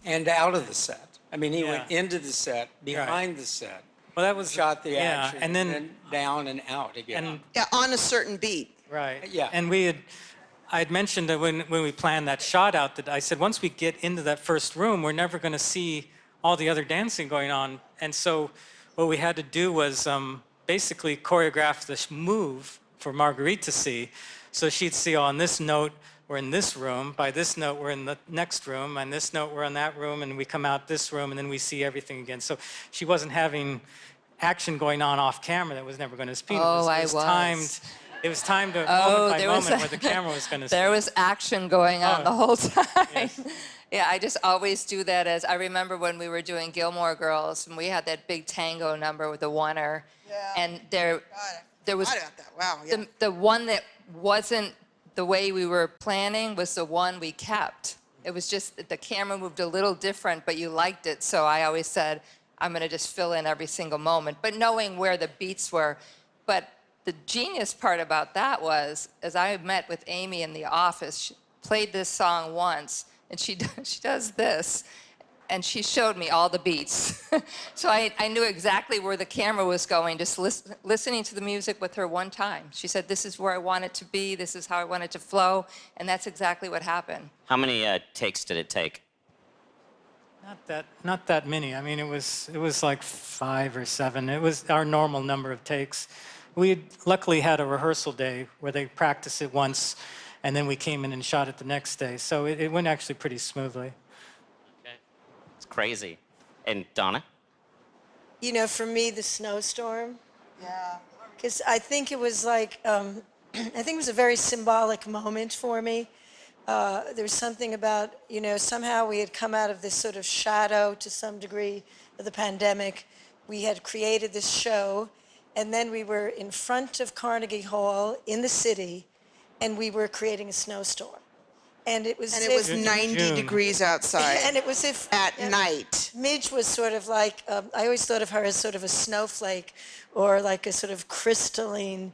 And out of the set. I mean, he went into the set, behind the set. Well, that was shot the action, and then down and out again. And on a certain beat. Right. Yeah. And I had mentioned that when we planned that shot out, that I said once we get into that first room, we're never going to see all the other dancing going on. And so what we had to do was basically choreograph this move for Marguerite to see. So she'd see, on this note, we're in this room, by this note, we're in the next room, and this note, we're in that room, and we come out this room, and then we see everything again. So she wasn't having action going on off camera that was never going to speed. Oh, it was timed. It was timed moment by moment where the camera was going to speed. There was action going on the whole time. Yeah, I just always do that. As I remember when we were doing Gilmore Girls, and we had that big tango number with the oneer, and there was the one that wasn't the way we were planning was the one we kept. It was just the camera moved a little different, but you liked it. So I always said, I'm going to just fill in every single moment, but knowing where the beats were. But the genius part about that was, as I met with Amy in the office, she played this song once, and she does this, and she showed me all the beats. So I knew exactly where the camera was going, just listening to the music with her one time. She said, this is where I want it to be, this is how I want it to flow, and that's exactly what happened. How many takes did it take? Not that many. I mean, it was like 5 or 7. It was our normal number of takes. We luckily had a rehearsal day where they practiced it once, and then we came in and shot it the next day. So it went actually pretty smoothly. It's crazy. And Donna? You know, for me, the snowstorm. Yeah. Because I think it was like, I think it was a very symbolic moment for me. There was something about, you know, somehow we had come out of this sort of shadow to some degree of the pandemic. We had created this show, and then we were in front of Carnegie Hall in the city, and we were creating a snowstorm. And it was 90 degrees outside. And it was if at night. Midge was sort of like, I always thought of her as sort of a snowflake or like a sort of crystalline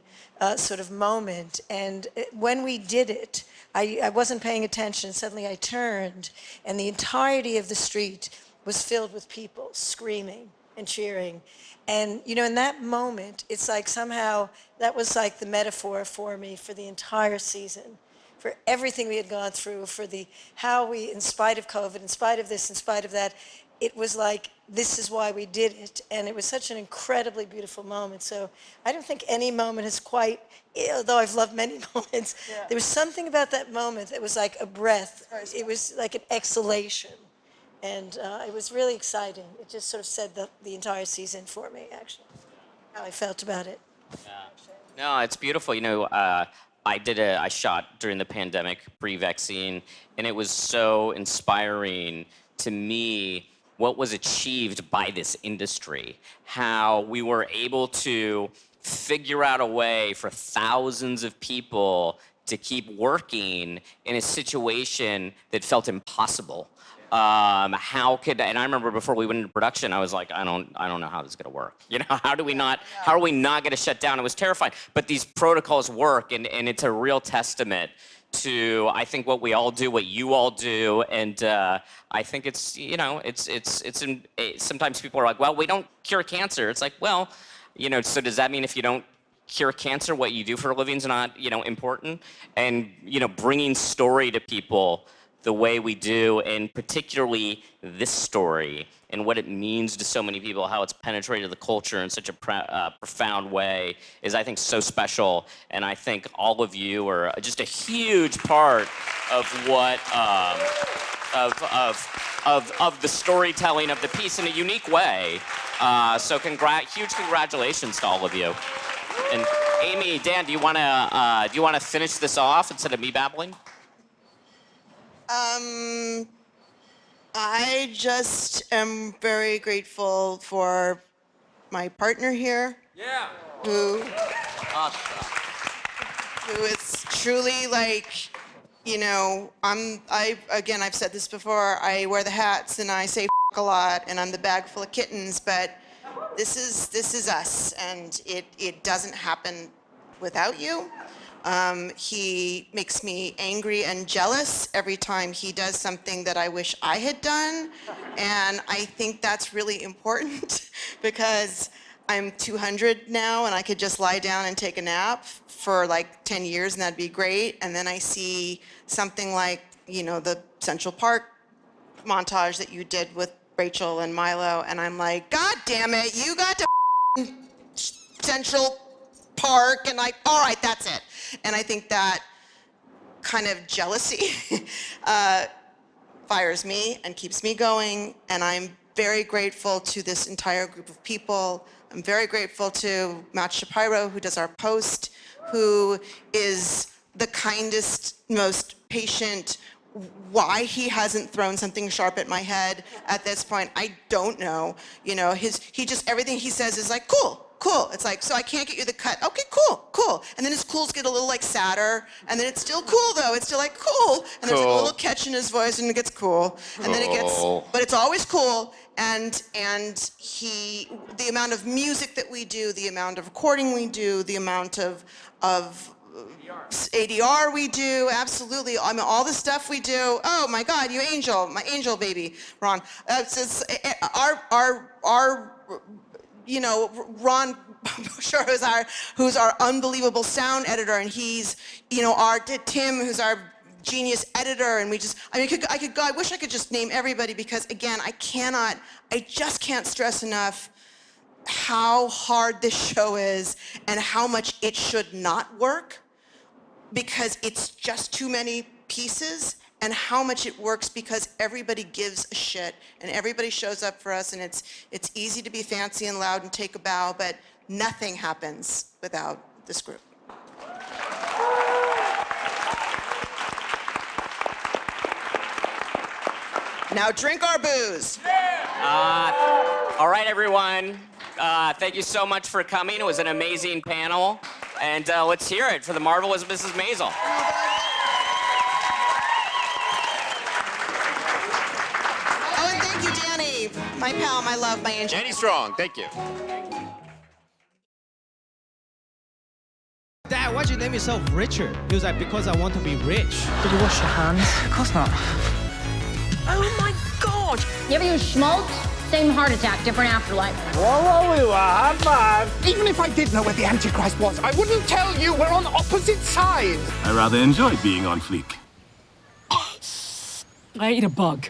sort of moment. And when we did it, I wasn't paying attention. Suddenly I turned, and the entirety of the street was filled with people screaming and cheering. And, you know, in that moment, it's like somehow that was like the metaphor for me for the entire season, for everything we had gone through, for how we, in spite of COVID, in spite of this, in spite of that, it was like, this is why we did it. And it was such an incredibly beautiful moment. So I don't think any moment is quite, although I've loved many moments, there was something about that moment that was like a breath. It was like an exhalation. And it was really exciting. It just sort of said the entire season for me, actually, how I felt about it. No, it's beautiful. You know, I shot during the pandemic, pre-vaccine, and it was so inspiring to me what was achieved by this industry, how we were able to figure out a way for thousands of people to keep working in a situation that felt impossible. How could, and I remember before we went into production, I was like, I don't know how this is gonna work. You know, how are we not gonna shut down? It was terrifying. But these protocols work, and it's a real testament to, I think, what we all do, what you all do, and I think it's, you know, sometimes people are like, well, we don't cure cancer. It's like, well, you know, so does that mean if you don't cure cancer, what you do for a living is not, you know, important? And, you know, bringing story to people the way we do, and particularly this story and what it means to so many people, how it's penetrated the culture in such a profound way, is, I think, so special. And I think all of you are just a huge part of what of the storytelling of the piece in a unique way. So huge congratulations to all of you. And Amy, Dan, do you want to finish this off instead of me babbling? I just am very grateful for my partner here. Yeah. Who is truly, like, you know, I've said this before, I wear the hats and I say f*** a lot and I'm the bag full of kittens, but this is us, and it doesn't happen without you. He makes me angry and jealous every time he does something that I wish I had done. And I think that's really important because I'm 200 now and I could just lie down and take a nap for like 10 years and that'd be great. And then I see something like, you know, the Central Park montage that you did with Rachel and Milo, and I'm like, God damn it, you got to Central Park, and all right, that's it. And I think that kind of jealousy fires me and keeps me going, and I'm very grateful to this entire group of people. I'm very grateful to Matt Shapiro, who does our post, who is the kindest, most patient. Why he hasn't thrown something sharp at my head at this point, I don't know. You know, everything he says is like, cool. It's like, so I can't get you the cut. Okay, cool. And then his cools get a little like sadder, and then it's still cool though. It's still like cool. And there's like a little catch in his voice, and it gets cool. And then it gets, but it's always cool. And the amount of music that we do, the amount of recording we do, the amount of ADR we do, absolutely. I mean, all the stuff we do. Oh my God, you angel, my angel baby, Ron. You know, Ron Boucher, who's our unbelievable sound editor, and he's, you know, Tim, who's our genius editor, and I wish I could just name everybody, because again, I just can't stress enough how hard this show is and how much it should not work, because it's just too many pieces, and how much it works because everybody gives a shit and everybody shows up for us, and it's easy to be fancy and loud and take a bow, but nothing happens without this group. Now drink our booze. All right, everyone. Thank you so much for coming. It was an amazing panel. And let's hear it for the marvelous Mrs. Maisel. Oh, and thank you, Danny, my pal, my love, my angel. Danny Strong, thank you. Dad, why'd you name yourself Richard? He was like, because I want to be rich. Did you wash your hands? Of course not. Oh my God! You ever use schmaltz? Same heart attack, different afterlife. Whoa, high five. Even if I did know where the Antichrist was, I wouldn't tell you. We're on opposite sides. I rather enjoy being on fleek. I ate a bug.